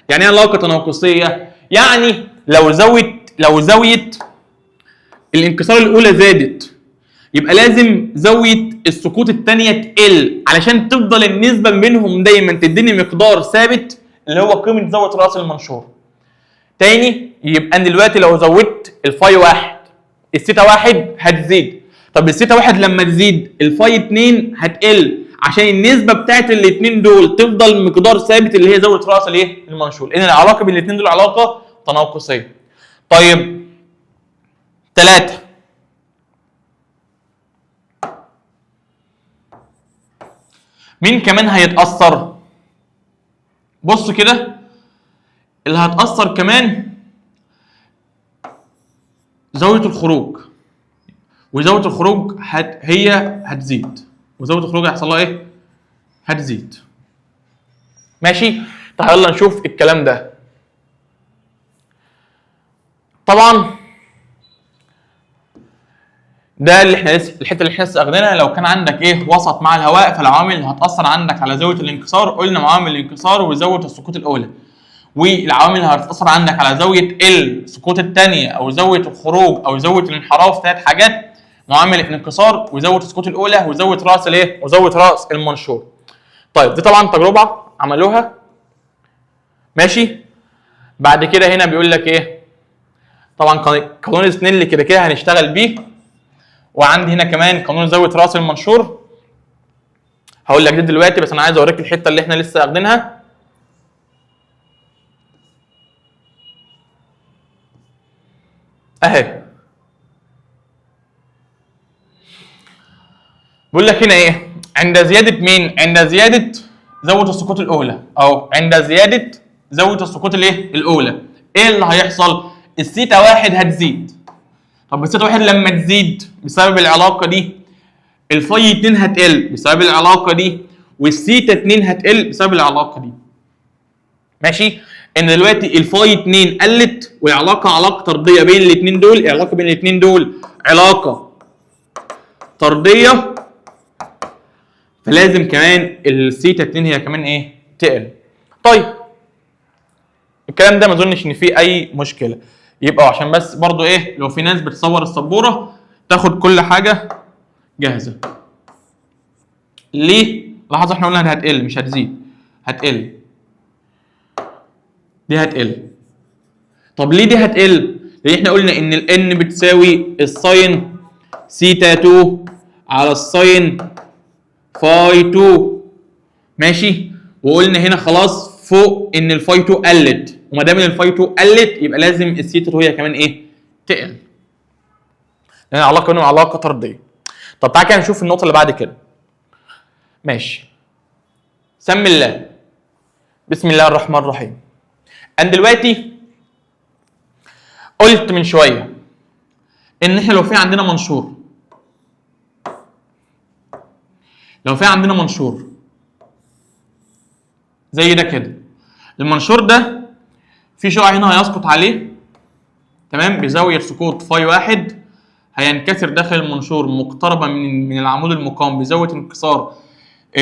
يعني ايه علاقه تناقصيه؟ يعني لو زاويه الانكسار الاولى زادت يبقى لازم زاويه السقوط الثانيه تقل علشان تفضل النسبه بينهم دايما تديني مقدار ثابت اللي هو قيمه زاويه راس المنشور. تاني يبقى انا دلوقتي لو زودت الفاي 1 الثيتا 1 هتزيد. طب الثيتا 1 لما تزيد الفاي 2 هتقل عشان النسبه بتاعت الاثنين دول تفضل مقدار ثابت اللي هي زاويه راس الايه؟ المنشور. لان العلاقه بين الاثنين دول علاقه تناقصيه. طيب 3 مين كمان هيتأثر؟ بص كده، اللي هتأثر كمان زاوية الخروج. وزاوية الخروج هي هتزيد. وزاوية الخروج هيحصل لها ايه؟ هتزيد. ماشي؟ طيب يلا نشوف الكلام ده. طبعا ده اللي احنا لسه الحته اللي احنا لسه اخدينها. لو كان عندك ايه؟ وسط مع الهواء، فالعوامل اللي هتاثر عندك على زاويه الانكسار قلنا معامل الانكسار وزاويه السقوط الاولى. والعوامل اللي هتاثر عندك على زاويه السقوط الثانيه او زاويه الخروج او زاويه الانحراف 3 حاجات: معامل الانكسار وزاويه السقوط الاولى وزاويه راس الايه؟ وزاويه راس المنشور. طيب دي طبعا تجربه عملوها. ماشي؟ بعد كده هنا بيقول لك ايه؟ طبعا قانون سنيل كده كده هنشتغل بيه. وعندي هنا كمان قانون زاويه راس المنشور هقول لك دي دلوقتي، بس انا عايز اوريك الحته اللي احنا لسه واخدينها. اهي بيقول لك هنا ايه؟ عند زياده مين؟ عند زياده زاويه السقوط الاولى، او عند زياده زاويه السقوط الايه؟ الاولى. ايه اللي هيحصل؟ الثيتا 1 هتزيد. طب الثيتا 1 لما تزيد بسبب العلاقه دي الفاي 2 هتقل بسبب العلاقه دي، والثيتا 2 هتقل بسبب العلاقه دي. ماشي؟ ان دلوقتي الفاي 2 قلت والعلاقه علاقه طرديه بين الاثنين دول. العلاقه بين الاثنين دول علاقه طرديه، فلازم كمان الثيتا 2 هي كمان ايه؟ تقل. طيب الكلام ده ما اظنش ان فيه اي مشكله. يبقى عشان بس برضو ايه، لو في ناس بتصور السبوره تاخد كل حاجه جاهزه. ليه؟ لاحظ احنا قلنا هتقل مش هتزيد، هتقل. دي هتقل. طب ليه دي هتقل؟ لان احنا قلنا ان الان بتساوي الساين ثيتا 2 على الساين فاي 2. ماشي؟ وقلنا هنا خلاص فوق ان الفاي 2 قلت، وما دام الفاي 2 قلت يبقى لازم الثيتا 2 هي كمان ايه؟ تقل. لان العلاقه بينهم علاقه طرديه. طب تعالى كده نشوف النقطه اللي بعد كده. ماشي. سمي الله. بسم الله الرحمن الرحيم. انا دلوقتي قلت من شويه ان احنا لو في عندنا منشور لو في عندنا منشور زي ده كده، المنشور ده في شعاع هنا هيسقط عليه، تمام، بزاويه سقوط فاي واحد، هينكسر داخل المنشور مقتربه من العمود المقام بزاويه انكسار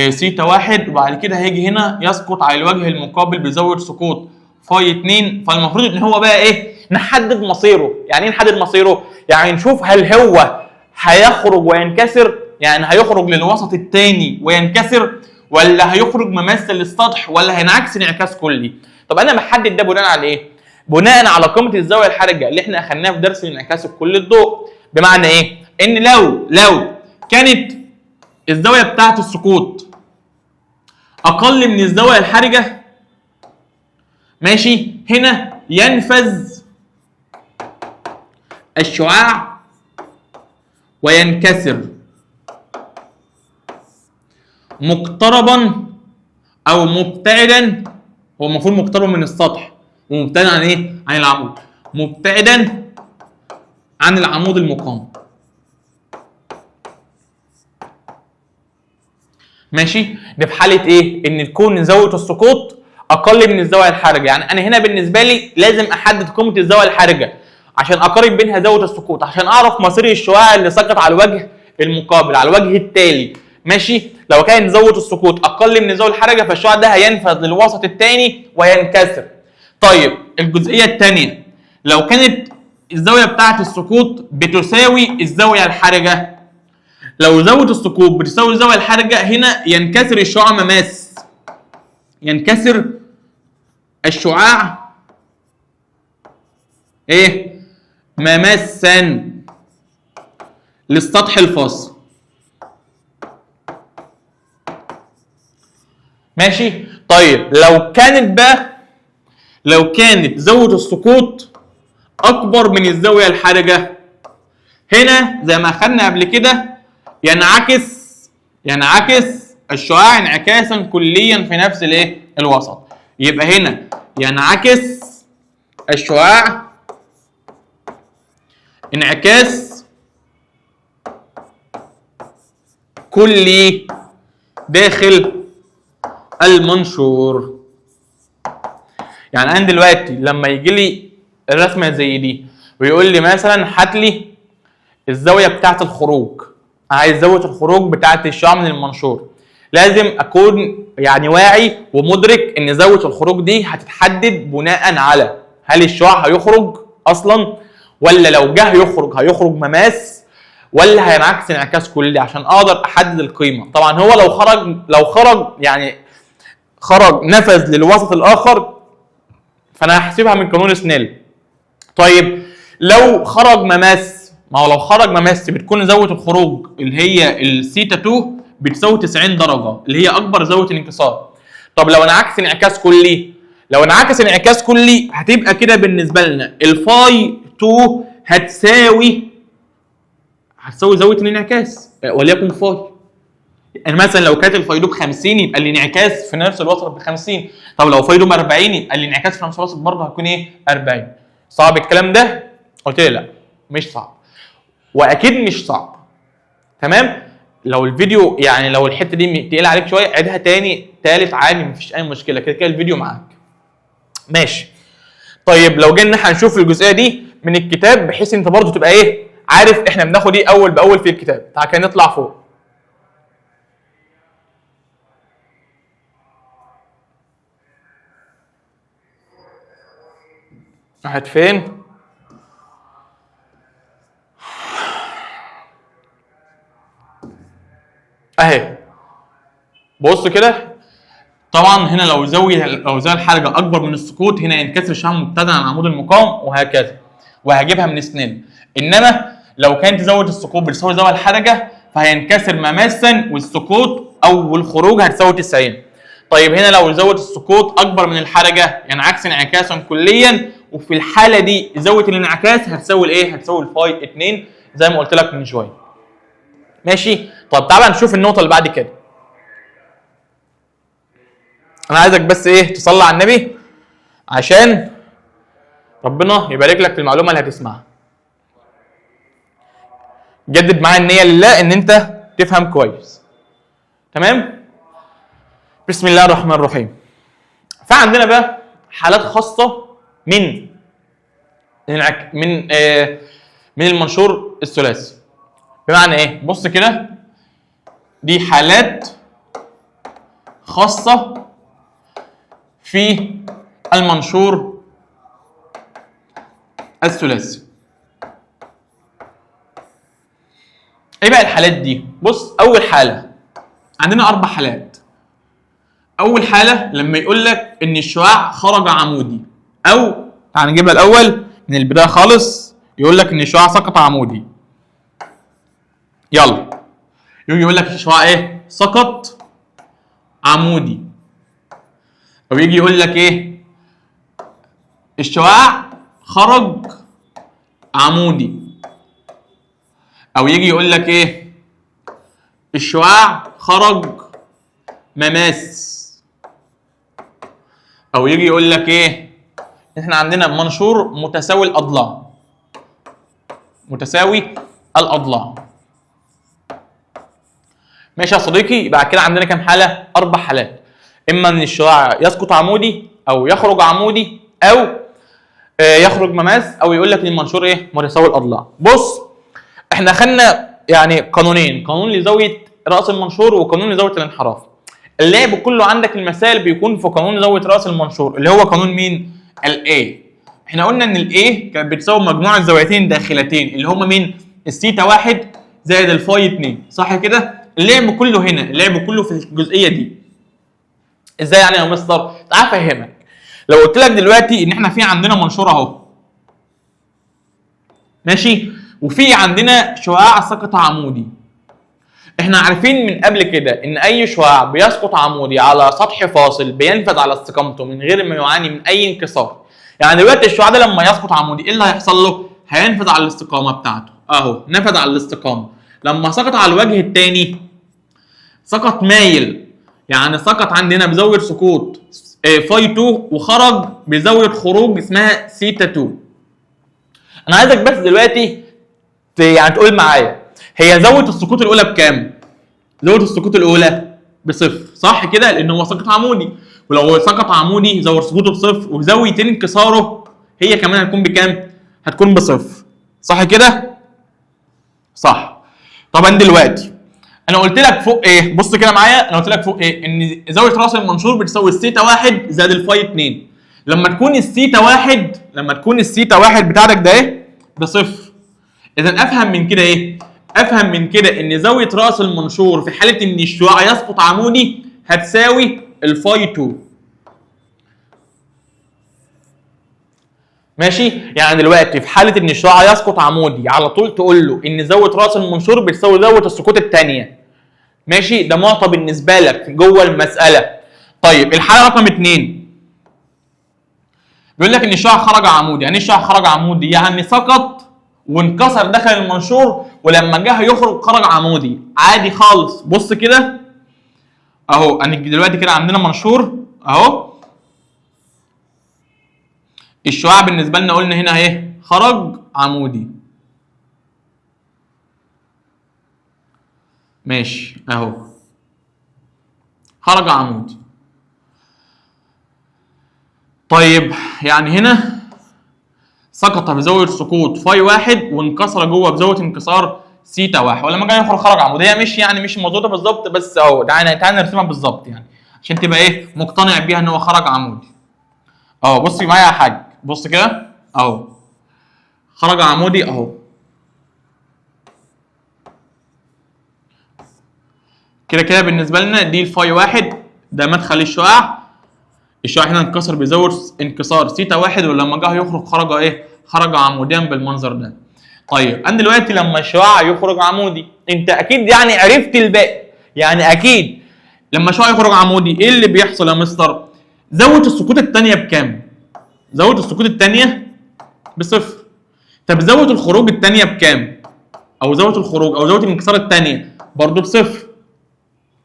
سيتا واحد، وبعد كده هيجي هنا يسقط على الوجه المقابل بزاويه سقوط فاي 2. فالمفروض ان هو بقى ايه؟ نحدد مصيره. يعني ايه نحدد مصيره؟ يعني نشوف هل هو هيخرج وينكسر، يعني هيخرج للوسط الثاني وينكسر، ولا هيخرج مماثل للسطح، ولا هينعكس انعكاس كلي. طب انا بحدد ده بناء على ايه؟ بناء على قيمه الزاويه الحرجه اللي احنا اخدناها في درس الانعكاس الكلي للضوء. بمعنى ايه؟ ان لو كانت الزاويه بتاعه السقوط اقل من الزاويه الحرجه، ماشي، هنا ينفذ الشعاع وينكسر مقتربا او مبتعدا. هو المفروض مقترب من السطح ومبتعدا عن ايه؟ عن العمود، مبتعدا عن العمود المقام. ماشي؟ ده في حاله ايه؟ ان تكون زاويه السقوط اقل من الزاويه الحرجه. يعني انا هنا بالنسبه لي لازم احدد قيمه الزاويه الحرجه عشان اقارن بينها زاويه السقوط، عشان اعرف مصير الشعاع اللي سقط على الوجه المقابل، على الوجه التالي. ماشي؟ لو كانت زاويه السقوط اقل من الزاويه الحرجه فالشعاع ده هينفذ للوسط الثاني وينكسر. طيب الجزئيه الثانيه، لو كانت الزاويه بتاعه السقوط بتساوي الزاويه الحرجه، لو زاويه السقوط بتساوي الزاويه الحرجه، هنا ينكسر الشعاع مماس، ينكسر الشعاع ايه؟ مماسا للسطح الفاصل. ماشي؟ طيب لو كانت زاويه السقوط اكبر من الزاويه الحرجه، هنا زي ما اخدنا قبل كده ينعكس الشعاع انعكاسا كليا في نفس الايه؟ الوسط. يبقى هنا ينعكس الشعاع انعكاس كلي داخل المنشور. يعني انا دلوقتي لما يجي لي الرسمه زي دي ويقول لي مثلا هات لي الزاويه بتاعه الخروج، عايز زاويه الخروج بتاعه الشعاع من المنشور، لازم اكون يعني واعي ومدرك ان زاويه الخروج دي هتتحدد بناء على هل الشعاع هيخرج اصلا، ولا لو جه هيخرج مماس، ولا هينعكس انعكاس كلي، عشان اقدر احدد القيمه. طبعا هو لو خرج يعني نفذ للوسط الاخر، فانا هحسبها من قانون سنيل. طيب لو خرج مماس، ما هو لو خرج مماس بتكون زاويه الخروج اللي هي الثيتا 2 بتساوي 90 درجه، اللي هي اكبر زاويه الانكسار. طب لو انعكس انعكاس كلي، هتبقى كده بالنسبه لنا الفاي 2 هتساوي زاويه الانعكاس، وليكن فاي. يعني مثلا لو كانت الفاي ب 50 يبقى الانعكاس في نفس الوسط ب 50. طب لو فاي ب 40 يبقى الانعكاس في نفس الوسط برضه هيكون ايه؟ 40. صعب الكلام ده؟ قلت لي لا مش صعب، واكيد مش صعب. تمام؟ لو الفيديو يعني لو الحته دي تقيله عليك شويه عيدها تاني تالت عادي، مفيش اي مشكله، كده كده الفيديو معاك. ماشي. طيب لو جينا هنشوف الجزئيه دي من الكتاب بحيث انت برضه تبقى ايه؟ عارف احنا بناخد ايه اول باول في الكتاب. تعال كده نطلع فوق. راحت فين؟ اهي. بص كده، طبعا هنا لو زاويه الحرجه اكبر من السقوط هنا ينكسر الشعاع مبتدا عن العمود المقام، وهكذا، وهجيبها من سنين. انما لو كانت زاويه السقوط بتساوي زاويه الحرجه فهينكسر مماسا، والسقوط او الخروج هتساوي 90. طيب هنا لو زاويه السقوط اكبر من الحرجه ينعكس انعكاسا كليا، وفي الحاله دي زاويه الانعكاس هتساوي الايه؟ هتساوي الفاي 2 زي ما قلت لك من شويه. ماشي؟ طب تعالى نشوف النقطه اللي بعد كده. انا عايزك بس ايه؟ تصلي على النبي عشان ربنا يبارك لك في المعلومه اللي هتسمعها. جدد معايا النيه لله ان انت تفهم كويس. تمام؟ بسم الله الرحمن الرحيم. فعندنا بقى حالات خاصه من المنشور الثلاثي. بمعنى ايه؟ بص كده، دي حالات خاصه في المنشور الثلاثي. ايه بقى الحالات دي؟ بص، اول حاله عندنا 4 حالات. اول حاله لما يقول لك ان الشعاع خرج عمودي، او تعال نجيبها الاول من البدايه خالص. يقول لك ان الشعاع سقط عمودي. يلا، يجي يقول لك الشعاع ايه؟ سقط عمودي. او يجي يقول لك ايه؟ الشعاع خرج عمودي. او يجي يقول لك ايه؟ الشعاع خرج مماس. او يجي يقول لك ايه؟ احنا عندنا منشور متساوي الاضلاع. متساوي الاضلاع. ماشي يا صديقي؟ يبقى كده عندنا كام حاله؟ 4 حالات. اما ان الشعاع يسقط عمودي، او يخرج عمودي، او يخرج مماس، او يقول لك ان المنشور ايه؟ متساوي الاضلاع. بص، احنا خدنا يعني قانونين، قانون لزاويه راس المنشور وقانون لزاويه الانحراف. اللعب كله عندك المسائل بيكون في قانون زاويه راس المنشور اللي هو قانون مين؟ الاي. احنا قلنا ان الاي كانت بتساوي مجموع الزاويتين داخلتين اللي هما مين؟ الثيتا 1 زائد الفاي 2، صح كده؟ اللعب كله هنا، اللعب كله في الجزئيه دي. ازاي يعني يا مستر؟ تعال افهمك. لو قلت لك دلوقتي ان احنا في عندنا منشور اهو، ماشي، وفي عندنا شعاع سقط عمودي. احنا عارفين من قبل كده ان اي شعاع بيسقط عمودي على سطح فاصل بينفذ على استقامته من غير ما يعاني من اي انكسار. يعني دلوقتي الشعاع ده لما يسقط عمودي ايه اللي هيحصل له؟ هينفذ على الاستقامه بتاعته اهو، نفذ على الاستقامه. لما سقط على الوجه الثاني سقط مايل، يعني سقط عندنا بزاويه سقوط فاي 2 وخرج بزاويه خروج اسمها سيتا 2. انا عايزك بس دلوقتي يعني تقول معايا، هي زاويه السقوط الاولى بكام؟ زاويه السقوط الاولى بصفر، صح كده؟ لان هو سقط عمودي، ولو سقط عمودي زاويه سقوطه بصفر وزاويه انكساره هي كمان هتكون بكام؟ هتكون بصفر، صح كده؟ صح. طبعا دلوقتي انا قلت لك فوق ايه؟ بص كده معايا، انا قلت لك فوق ايه؟ ان زاويه راس المنشور بتساوي الثيتا 1 زائد الفاي 2. لما تكون الثيتا 1 بتاعتك ده ايه؟ بصفر. اذا افهم من كده ايه؟ افهم من كده ان زاويه راس المنشور في حاله ان الشعاع يسقط عمودي هتساوي الفاي 2. ماشي؟ يعني دلوقتي في حاله ان الشعاع يسقط عمودي على طول تقول له ان زاويه راس المنشور بتساوي زاويه السقوط الثانيه. ماشي؟ ده معطى بالنسبه لك جوه المساله. طيب الحاله رقم 2 بيقول لك ان الشعاع خرج عمودي. يعني ايه الشعاع خرج عمودي؟ يعني سقط وانكسر داخل المنشور ولما جه يخرج خرج عمودي عادي خالص. بص كده اهو، انا دلوقتي كده عندنا منشور اهو، الشعاع بالنسبه لنا قلنا هنا اهي خرج عمودي. ماشي اهو خرج عمودي. طيب يعني هنا سقط بزاويه سقوط فاي 1 وانكسر جوه بزاويه انكسار سيتا 1، ولما جاي يخرج خرج عمودي. هي مش موجوده بالظبط، بس اهو تعالى نرسمها بالظبط يعني عشان تبقى ايه؟ مقتنع بيها ان هو خرج عمودي. اهو بص معايا يا حاج، بص كده اهو خرج عمودي اهو كده بالنسبه لنا. دي الفاي 1 ده مدخل الشعاع. الشعاع هنا انكسر بزاويه انكسار سيتا 1 ولما جه يخرج خرج ايه؟ خرج عموديا بالمنظر ده. طيب انا دلوقتي لما الشعاع يخرج عمودي انت اكيد يعني عرفت الباقي. يعني اكيد لما الشعاع يخرج عمودي ايه اللي بيحصل يا مستر؟ زاويه السقوط الثانيه بكام؟ زاويه السقوط الثانيه بصفر. طب زاويه الخروج الثانيه بكام؟ او زاويه الخروج او زاويه الانكسار الثانيه برضه بصفر.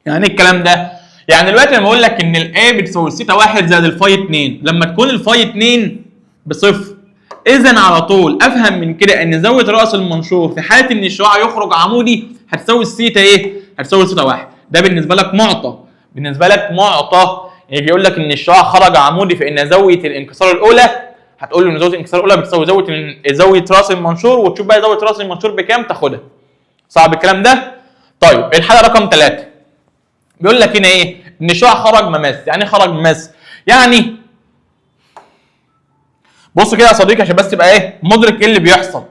يعني ايه الكلام ده؟ يعني دلوقتي لما اقول لك ان الاي بتساوي سيتا 1 زائد الفاي 2 لما تكون الفاي 2 بصفر، اذا على طول افهم من كده ان زاويه راس المنشور في حاله ان الشعاع يخرج عمودي هتساوي السيتا ايه؟ هتساوي سيتا 1. ده بالنسبه لك معطى، بالنسبه لك معطى. يجي يقول لك ان الشعاع خرج عمودي فان زاويه الانكسار الاولى، هتقول له ان زاويه الانكسار الاولى بتساوي زاويه راس المنشور، وتشوف بقى زاويه راس المنشور بكام تاخدها. صعب الكلام ده؟ طيب الحاله رقم 3 بيقول لك هنا ايه؟ ان الشعاع خرج مماس. يعني ايه خرج مماس؟ يعني بص كده يا صديقي عشان بس تبقى ايه مدرك ايه اللي بيحصل.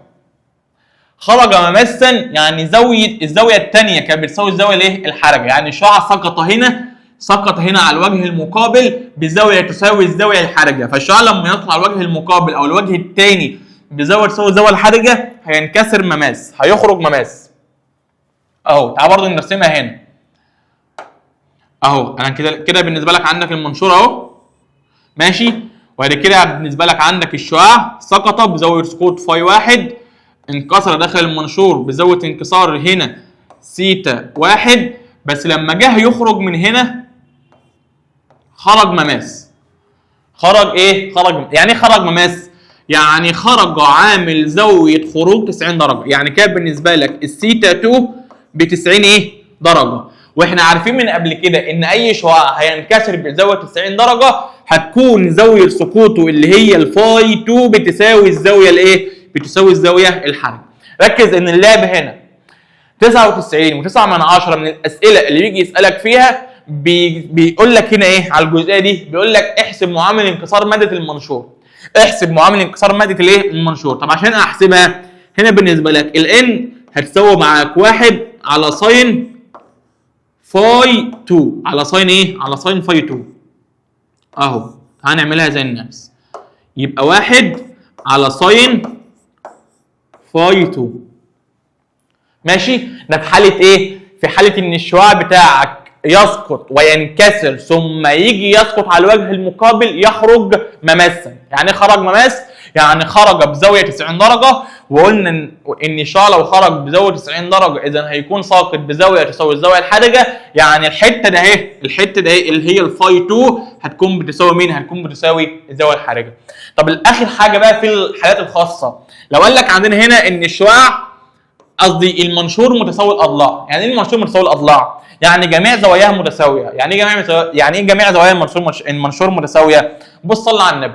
خرج مماسا يعني الزاويه الثانيه كانت بتساوي الزاويه الايه؟ الحرجه. يعني الشعاع سقط هنا على الوجه المقابل بزاويه تساوي الزاويه الحرجه، فالشعاع لما يطلع على الوجه المقابل او الوجه الثاني بزاويه تساوي الزاويه الحرجه هينكسر مماس، هيخرج مماس. اهو تعال برضه نرسمها هنا. اهو انا كده بالنسبه لك عندك المنشور اهو ماشي، وبعد كده بالنسبه لك عندك الشعاع سقط بزاويه سقوط فاي 1، انكسر داخل المنشور بزاويه انكسار هنا سيتا 1، بس لما جه يخرج من هنا خرج مماس. خرج ايه؟ يعني ايه خرج مماس؟ يعني خرج عامل زاويه خروج 90 درجه. يعني كان بالنسبه لك السيتا 2 ب 90 ايه؟ درجه. واحنا عارفين من قبل كده ان اي شعاع هينكسر بزاويه 90 درجه هتكون زاويه سقوطه اللي هي الفاي 2 بتساوي الزاويه الايه؟ بتساوي الزاويه الحرجه. ركز ان اللعب هنا 99.9 من الاسئله اللي بيجي يسالك فيها بيقول لك هنا ايه على الجزئيه دي؟ بيقول لك احسب معامل انكسار ماده المنشور. احسب معامل انكسار ماده الايه؟ المنشور. طب عشان احسبها هنا بالنسبه لك الان هتساوي معاك 1 على ساين فاي 2 على ساين ايه؟ على ساين فاي 2. اهو هنعملها زي الناس، يبقى 1 على ساين فاي 2 ماشي. ده في حاله ايه؟ في حاله ان الشعاع بتاعك يسقط وينكسر ثم يجي يسقط على الوجه المقابل يخرج مماسا. يعني خرج مماس يعني خرج بزاويه 90 درجه، وقلنا ان الشعاع لو خرج بزاويه 90 درجه اذا هيكون ساقط بزاويه تساوي الزاويه الحرجه. يعني الحته ده اهي، الحته ده اللي هي الفاي 2 هتكون بتساوي مين؟ هتكون بتساوي الزاويه الحرجه. طب الاخر حاجه بقى في الحالات الخاصه، لو قال لك عندنا هنا ان الشعاع قصدي المنشور متساوي الاضلاع. يعني ايه المنشور متساوي الاضلاع؟ يعني جميع زواياها متساويه. يعني ايه جميع زوايا المنشور متساويه؟ بص صلى على النبي.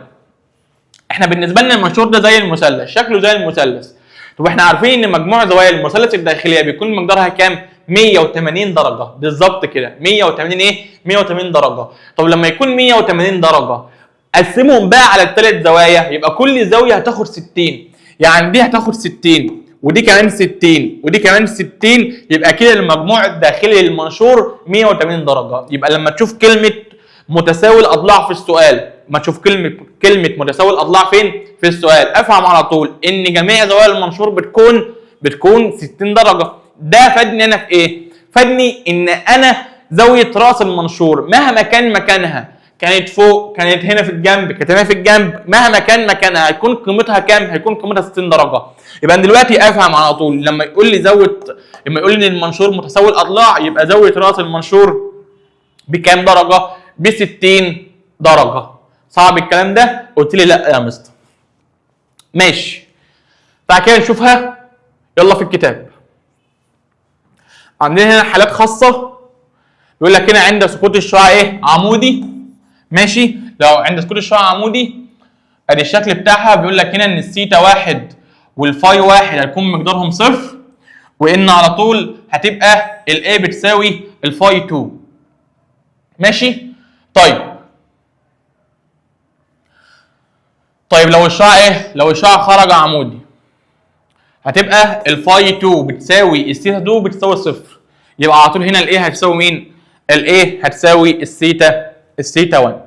احنا بالنسبه لنا المنشور ده زي المثلث، شكله زي المثلث. طب احنا عارفين ان مجموع زوايا المثلث الداخليه بيكون مقدارها كام؟ 180 درجه بالظبط كده. 180 ايه؟ 180 درجه. طب لما يكون 180 درجه قسمهم بقى على الثلاث زوايا، يبقى كل زاويه هتاخد 60. يعني دي هتاخد 60 ودي كمان 60 ودي كمان 60، يبقى كده المجموع الداخلي للمنشور 180 درجه. يبقى لما تشوف كلمه متساوي الاضلاع في السؤال، ما تشوف كلمه متساوي الاضلاع فين في السؤال، افهم على طول ان جميع زوايا المنشور بتكون 60 درجه. ده فادني انا في ايه؟ فادني ان انا زاويه راس المنشور مهما كان مكانها، كانت فوق، كانت هنا في الجنب، كانت هنا في الجنب، مهما كان مكانها هيكون قيمتها كام؟ هيكون قيمتها 60 درجه. يبقى انا دلوقتي افهم على طول لما يقول لي لما يقول لي ان المنشور متساوي الاضلاع يبقى زاويه راس المنشور بكام درجه؟ ب 60 درجه. صعب الكلام ده؟ قلت لي لا يا مستر. ماشي. بعد كده نشوفها يلا في الكتاب. عندنا هنا حالات خاصه، بيقول لك هنا عند سقوط الشعاع ايه؟ عمودي. ماشي. لو عند سقوط الشعاع عمودي ادي الشكل بتاعها، بيقول لك هنا ان الثيتا 1 والفاي 1 هيكون مقدارهم صفر، وان على طول هتبقى الاي بتساوي الفاي 2. ماشي. طيب لو الشعاع ايه؟ لو الشعاع خرج عمودي هتبقى الفاي 2 بتساوي الثيتا 2 بتساوي صفر، يبقى على طول هنا الايه هتساوي مين؟ الايه هتساوي الثيتا 1.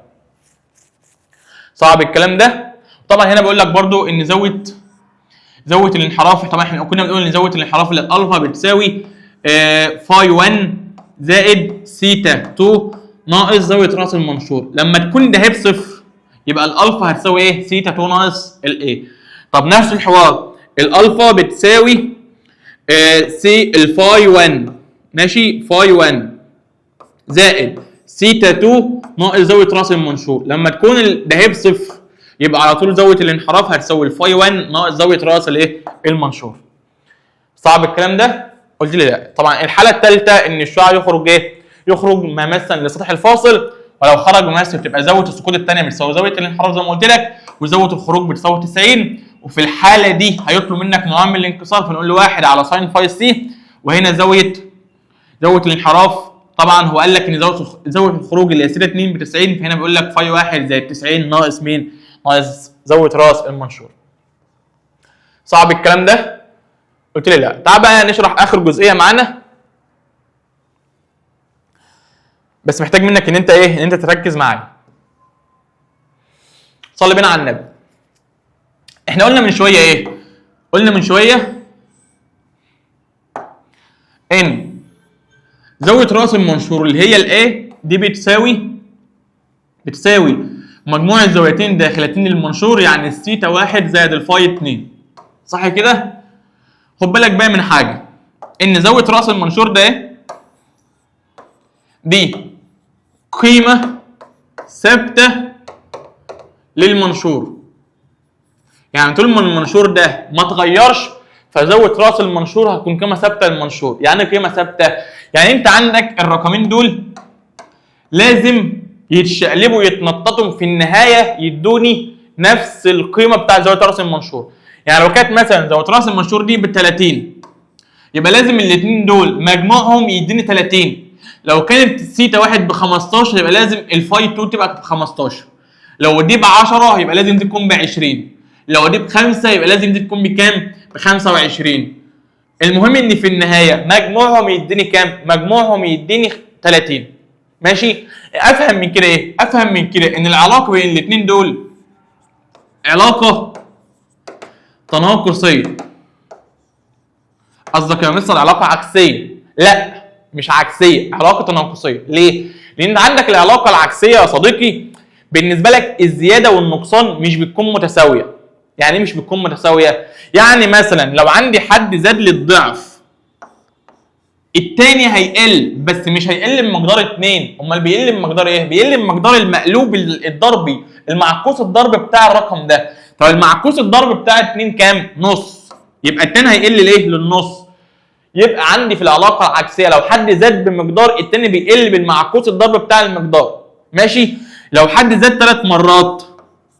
صعب الكلام ده؟ طبعا هنا بيقول لك برضو ان زاويه الانحراف، طبعا احنا كنا بنقول ان زاويه الانحراف للالفا بتساوي فاي 1 زائد ثيتا 2 ناقص زاويه راس المنشور. لما تكون ده بصفر يبقى الالفا هتساوي ايه؟ ثيتا 2 ناقص الايه. طب نفس الحوار الالفا بتساوي الفاي 1 ماشي، فاي 1 زائد ثيتا 2 ناقص زاويه راس المنشور. لما تكون ده بصفر يبقى على طول زاويه الانحراف هتساوي الفاي 1 ناقص زاويه راس الايه؟ المنشور. صعب الكلام ده؟ قلت لي لا. طبعا الحاله الثالثه ان الشعاع يخرج ايه؟ يخرج مماسا للسطح الفاصل، ولو خرج مماس بتبقى زاويه السقوط الثانيه بتساوي زاويه الانحراف زي ما قلت لك، وزاويه الخروج بتساوي 90. وفي الحاله دي هيطلب منك معامل الانكسار، فنقول له 1 على ساين فاي سي، وهنا زاويه الانحراف طبعا هو قال لك ان زاويه الخروج اللي هي سيتا 2 ب 90، فهنا بيقول لك فاي 1 زائد 90 ناقص مين؟ ناقص زاويه راس المنشور. صعب الكلام ده؟ قلت لي لا. تعال بقى نشرح اخر جزئيه معانا، بس محتاج منك ان انت ايه؟ ان انت تركز معايا. صلي بينا على النبي. احنا قلنا من شويه ايه؟ قلنا من شويه ان زاويه راس المنشور اللي هي الايه دي بتساوي مجموع الزاويتين داخلتين للمنشور، يعني الثيتا 1 زائد الفاي 2. صح كده؟ خد بالك بقى من حاجه، ان زاويه راس المنشور ده ايه؟ دي قيمه ثابته للمنشور، يعني طول ما المنشور ده ما اتغيرش فزاويه راس المنشور هتكون قيمه ثابته للمنشور. يعني قيمه ثابته، يعني انت عندك الرقمين دول لازم يتشقلبوا يتنططوا في النهايه يدوني نفس القيمه بتاع زاويه راس المنشور. يعني لو كانت مثلا زاويه راس المنشور دي ب 30 يبقى لازم الاثنين دول مجموعهم يديني 30. لو كانت ثيتا 1 ب 15 يبقى لازم الفاي 2 تبقى ب 15. لو دي ب 10 يبقى لازم دي تكون ب 20. لو دي ب5 يبقى لازم دي تكون بكام؟ ب 25. المهم ان في النهايه مجموعهم يديني كام؟ مجموعهم يديني 30. ماشي؟ افهم من كده ايه؟ افهم من كده ان العلاقه بين الاثنين دول علاقه تناقصيه. قصدك يا مستر علاقه عكسيه؟ لا مش عكسيه، علاقه تناقصيه. ليه؟ لان عندك العلاقه العكسيه يا صديقي بالنسبه لك الزياده والنقصان مش بتكون متساويه. يعني ايه مش بتكون متساويه؟ يعني مثلا لو عندي حد زاد لي الضعف التاني هيقل، بس مش هيقل بمقدار 2. امال بيقل بمقدار ايه؟ بيقل بمقدار المقلوب الضربي، المعكوس الضرب بتاع الرقم ده. طب المعكوس الضرب بتاع 2 كام؟ نص. يبقى التاني هيقل ليه؟ للنص. يبقى عندي في العلاقه العكسيه لو حد زاد بمقدار التاني بيقل بالمعكوس الضرب بتاع المقدار. ماشي؟ لو حد زاد 3 مرات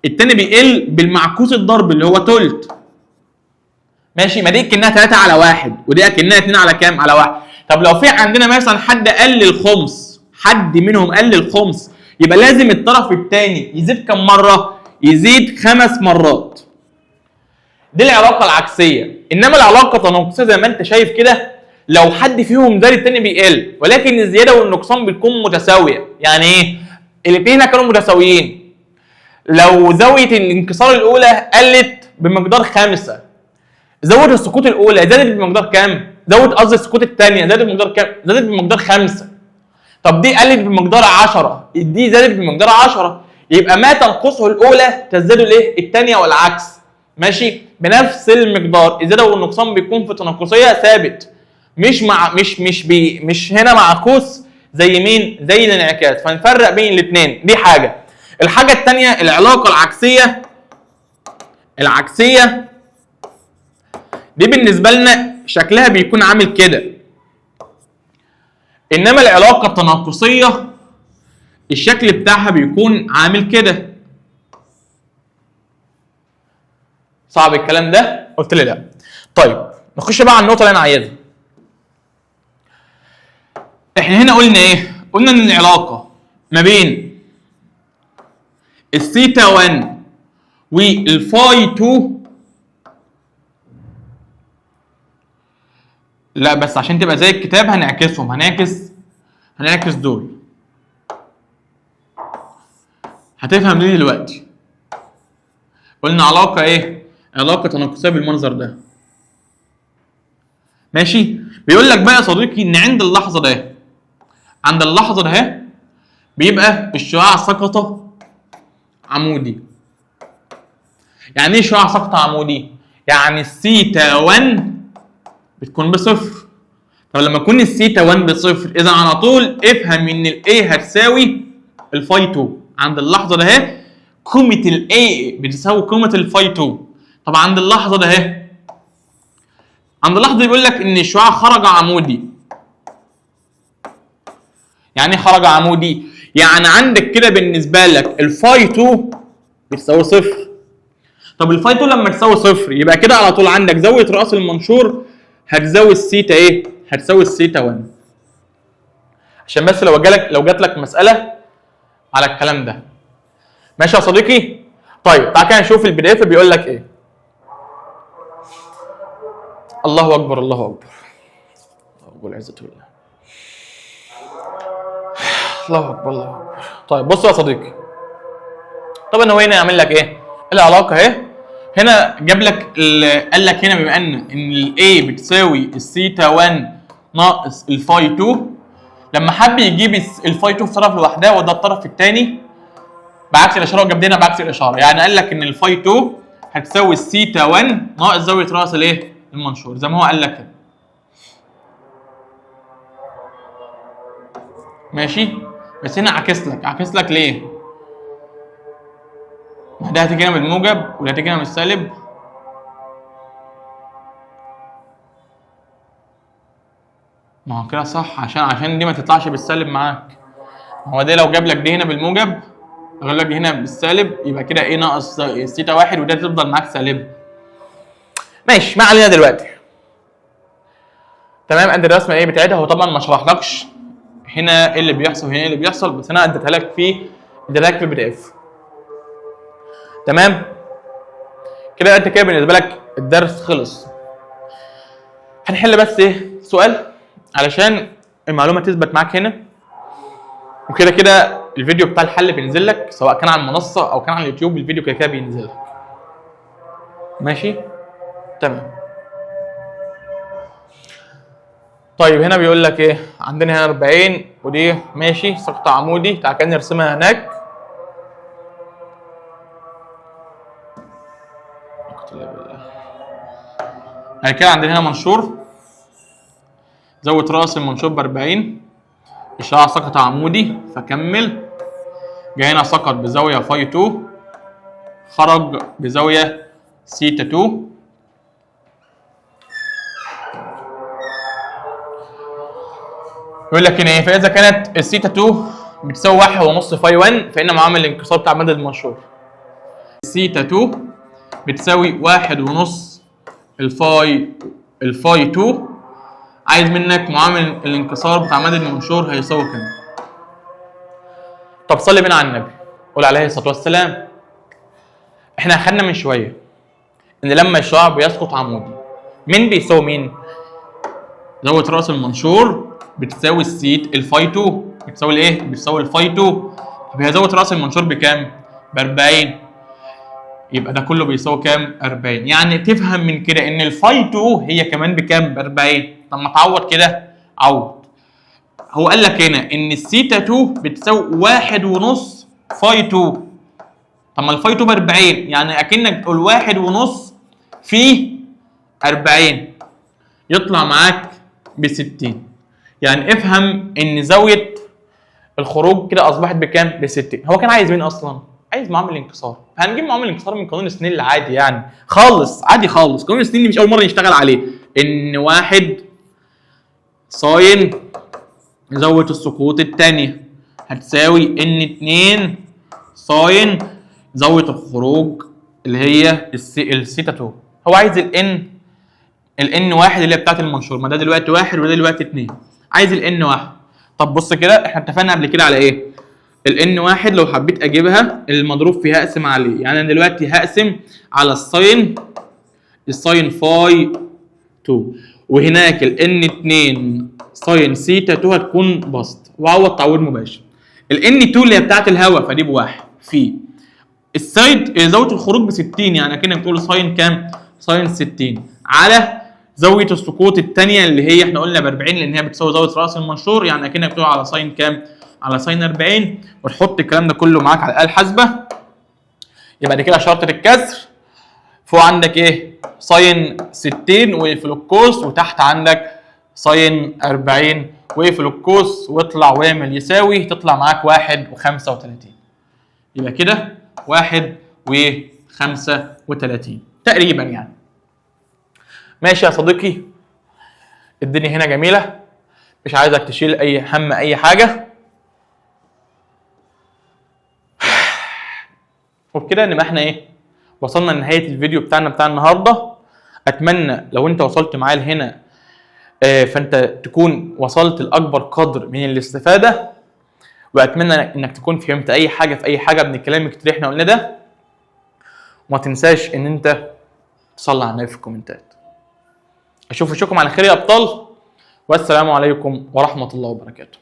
التاني بيقل بالمعكوس الضرب اللي هو تلت. ماشي؟ ما دي كأنها 3 على 1 ودي كأنها 2 على كام؟ على 1. طب لو في عندنا مثلا حد قل الخمس، حد منهم قل الخمس، يبقى لازم الطرف الثاني يزيد كم مره؟ يزيد 5 مرات. دي العلاقه العكسيه. انما العلاقه التناقصيه زي ما انت شايف كده لو حد فيهم زاد الثاني بيقل، ولكن الزياده والنقصان بتكون متساويه. يعني ايه؟ الاثنين كانوا متساويين. لو زاويه الانكسار الاولى قلت بمقدار 5، زاويه السقوط الاولى زادت بمقدار كام؟ زاويه قصدي السقوط الثانيه زادت بمقدار كام؟ زادت بمقدار 5. طب دي قلت بمقدار 10، دي زادت بمقدار 10، يبقى ما تنقصه الاولى تزداد الايه؟ الثانيه والعكس. ماشي؟ بنفس المقدار. الزياده والنقصان بيكون في تناقصيه ثابت، مش هنا معكوس زي مين؟ زي الانعكاس. فنفرق بين الاثنين. دي حاجه. الحاجه الثانيه العلاقه العكسيه دي بالنسبه لنا شكلها بيكون عامل كده، انما العلاقه التناقصيه الشكل بتاعها بيكون عامل كده. صعب الكلام ده؟ قلت لي لا. طيب نخش بقى على النقطه اللي انا عايزها. احنا هنا قلنا ايه؟ قلنا ان العلاقه ما بين الثيتا 1 والفاي 2، لا بس عشان تبقى زي الكتاب هنعكسهم. هنعكس دول. هتفهم ليه دلوقتي. قلنا علاقه ايه؟ علاقه تناقصيه بالمنظر ده. ماشي؟ بيقول لك بقى يا صديقي ان عند اللحظه ده بيبقى الشعاع سقط عمودي. يعني ايه شعاع سقط عمودي؟ يعني الثيتا 1 بتكون بصفر. طب لما تكون الثيتا 1 بصفر اذا على طول افهم ان الاي هتساوي الفاي 2. عند اللحظه ده اهي قيمه الاي بتساوي قيمه الفاي 2. طب عند اللحظه ده اهي، عند اللحظه دي بيقول لك ان الشعاع خرج عمودي. يعني خرج عمودي، يعني عندك كده بالنسبه لك الفاي 2 بتساوي صفر. طب الفاي 2 لما تساوي صفر يبقى كده على طول عندك زاويه راس المنشور هتساوي الثيتا ايه؟ هتساوي الثيتا 1. عشان بس لو جات لك مساله على الكلام ده. ماشي يا صديقي؟ طيب تعال كده نشوف البي دي اف بيقول لك ايه. الله اكبر الله اكبر. الله العزة بالله. الله اكبر الله اكبر. طيب بص يا صديقي. طبعا هو هنا يعمل لك ايه؟ العلاقه اهي. هنا جاب لك قال لك هنا بما ان الاي بتساوي الثيتا 1 ناقص الفاي 2، لما حب يجيب الفاي 2 في طرف لوحدها وده الطرف الثاني بعكس الاشاره، وجاب لنا بعكس الاشاره، يعني قال لك ان الفاي 2 هتساوي الثيتا 1 ناقص زاويه راس الايه؟ المنشور، زي ما هو قال لك كده. ماشي؟ بس هنا عكس لك ليه؟ ما ده هتيجي هنا بالموجب وده هتيجي هنا بالسالب. ما هو كده صح، عشان دي ما تطلعش بالسالب معاك. هو ده لو جاب لك دي هنا بالموجب لو جاب لك دي هنا بالسالب يبقى كده ايه؟ ناقص ثيتا 1 وده تفضل معاك سالب. ماشي، ما علينا دلوقتي. تمام، ادي الرسمه ايه بتاعتها. هو طبعا ما شرحلكش هنا ايه اللي بيحصل وهنا ايه اللي بيحصل، بس انا اديتها لك في البي دي اف. تمام كده انت كده بالنسبه لك الدرس خلص. هنحل بس ايه سؤال علشان المعلومه تثبت معاك هنا، وكده كده الفيديو بتاع الحل بينزل لك سواء كان على المنصه او كان على اليوتيوب، الفيديو كده كده بينزل لك. ماشي تمام. طيب هنا بيقول لك ايه؟ عندنا هنا 40 ودي ماشي سقط عمودي. تعال كده نرسمها هناك. يعني كده عندنا هنا منشور، زاوية راس المنشور ب 40، الشعاع سقط عمودي فكمل، جاي هنا سقط بزاوية فاي 2، خرج بزاوية ثيتا 2. يقول لك هنا ايه؟ فإذا كانت الثيتا 2 بتساوي 1.5 فاي 1 فإن معامل الانكسار بتاع مدى المنشور الثيتا 2 بتساوي 1.5 الفاي 2. عايز منك معامل الانكسار بتاع مدى المنشور هيساوي كام؟ طب صلي بينا على النبي، قول عليه الصلاه والسلام. احنا اخدنا من شويه ان لما الشعاع بيسقط عمودي مين بيساوي مين؟ زاويه راس المنشور بتساوي الفاي 2 بتساوي الايه؟ بتساوي الفاي 2. طب هي زاويه راس المنشور بكام؟ ب 40، يبقى ده كله بيساوي كام؟ 40. يعني تفهم من كده ان الفاي 2 هي كمان بكام؟ ب 40. طب ما تعوض كده، عوض. هو قال لك هنا ان الثيتا 2 بتساوي 1.5 فاي 2. طب ما الفاي 2 ب 40، يعني اكنك تقول 1.5 في 40 يطلع معاك ب 60. يعني افهم ان زاويه الخروج كده اصبحت بكام؟ ب 60. هو كان عايز مين اصلا؟ عايز معامل الانكسار. هنجيب معامل الانكسار من قانون سنيل العادي، يعني خالص عادي خالص. قانون سنيل مش اول مره نشتغل عليه. ان 1 ساين زاويه السقوط الثانيه هتساوي ان 2 ساين زاويه الخروج اللي هي الثيتا 2. هو عايز الان 1 اللي هي بتاعت المنشور، ما ده دلوقتي 1 وده دلوقتي 2. عايز الان 1. طب بص كده، احنا اتفقنا قبل كده على ايه؟ الان 1 لو حبيت اجيبها المضروب فيها اقسم عليه، يعني انا دلوقتي هقسم على الساين فاي 2، وهناك الان 2 ساين ثيتا 2 هتكون بسط، وعوض تعويض مباشر. الان 2 اللي هي بتاعت الهواء فدي بواحد في السايد زاويه الخروج ب 60، يعني اكنك تقول ساين كام؟ ساين 60 على زاويه السقوط الثانيه اللي هي احنا قلنا ب 40 لان هي بتساوي زاويه راس المنشور، يعني اكنك تقول على ساين كام؟ على ساين 40، وتحط الكلام ده كله معاك على الاله الحاسبه. يبقى دي كده شرطه الكسر. فوق عندك ايه؟ ساين 60 وفي القوس، وتحت عندك ساين 40 وفي القوس، واطلع واعمل يساوي، تطلع معاك 1.35. يبقى كده 1.35 تقريبا يعني. ماشي يا صديقي، الدنيا هنا جميله، مش عايزك تشيل اي هم اي حاجه. وبكده نبقى احنا ايه وصلنا لنهايه الفيديو بتاع النهارده. اتمنى لو انت وصلت معايا لهنا فانت تكون وصلت لاكبر قدر من الاستفاده، واتمنى انك تكون فهمت اي حاجه في اي حاجه من الكلام الكتير احنا قلنا ده. وما تنساش ان انت تصلي على النبي في الكومنتات. اشوفكم على خير يا ابطال، والسلام عليكم ورحمه الله وبركاته.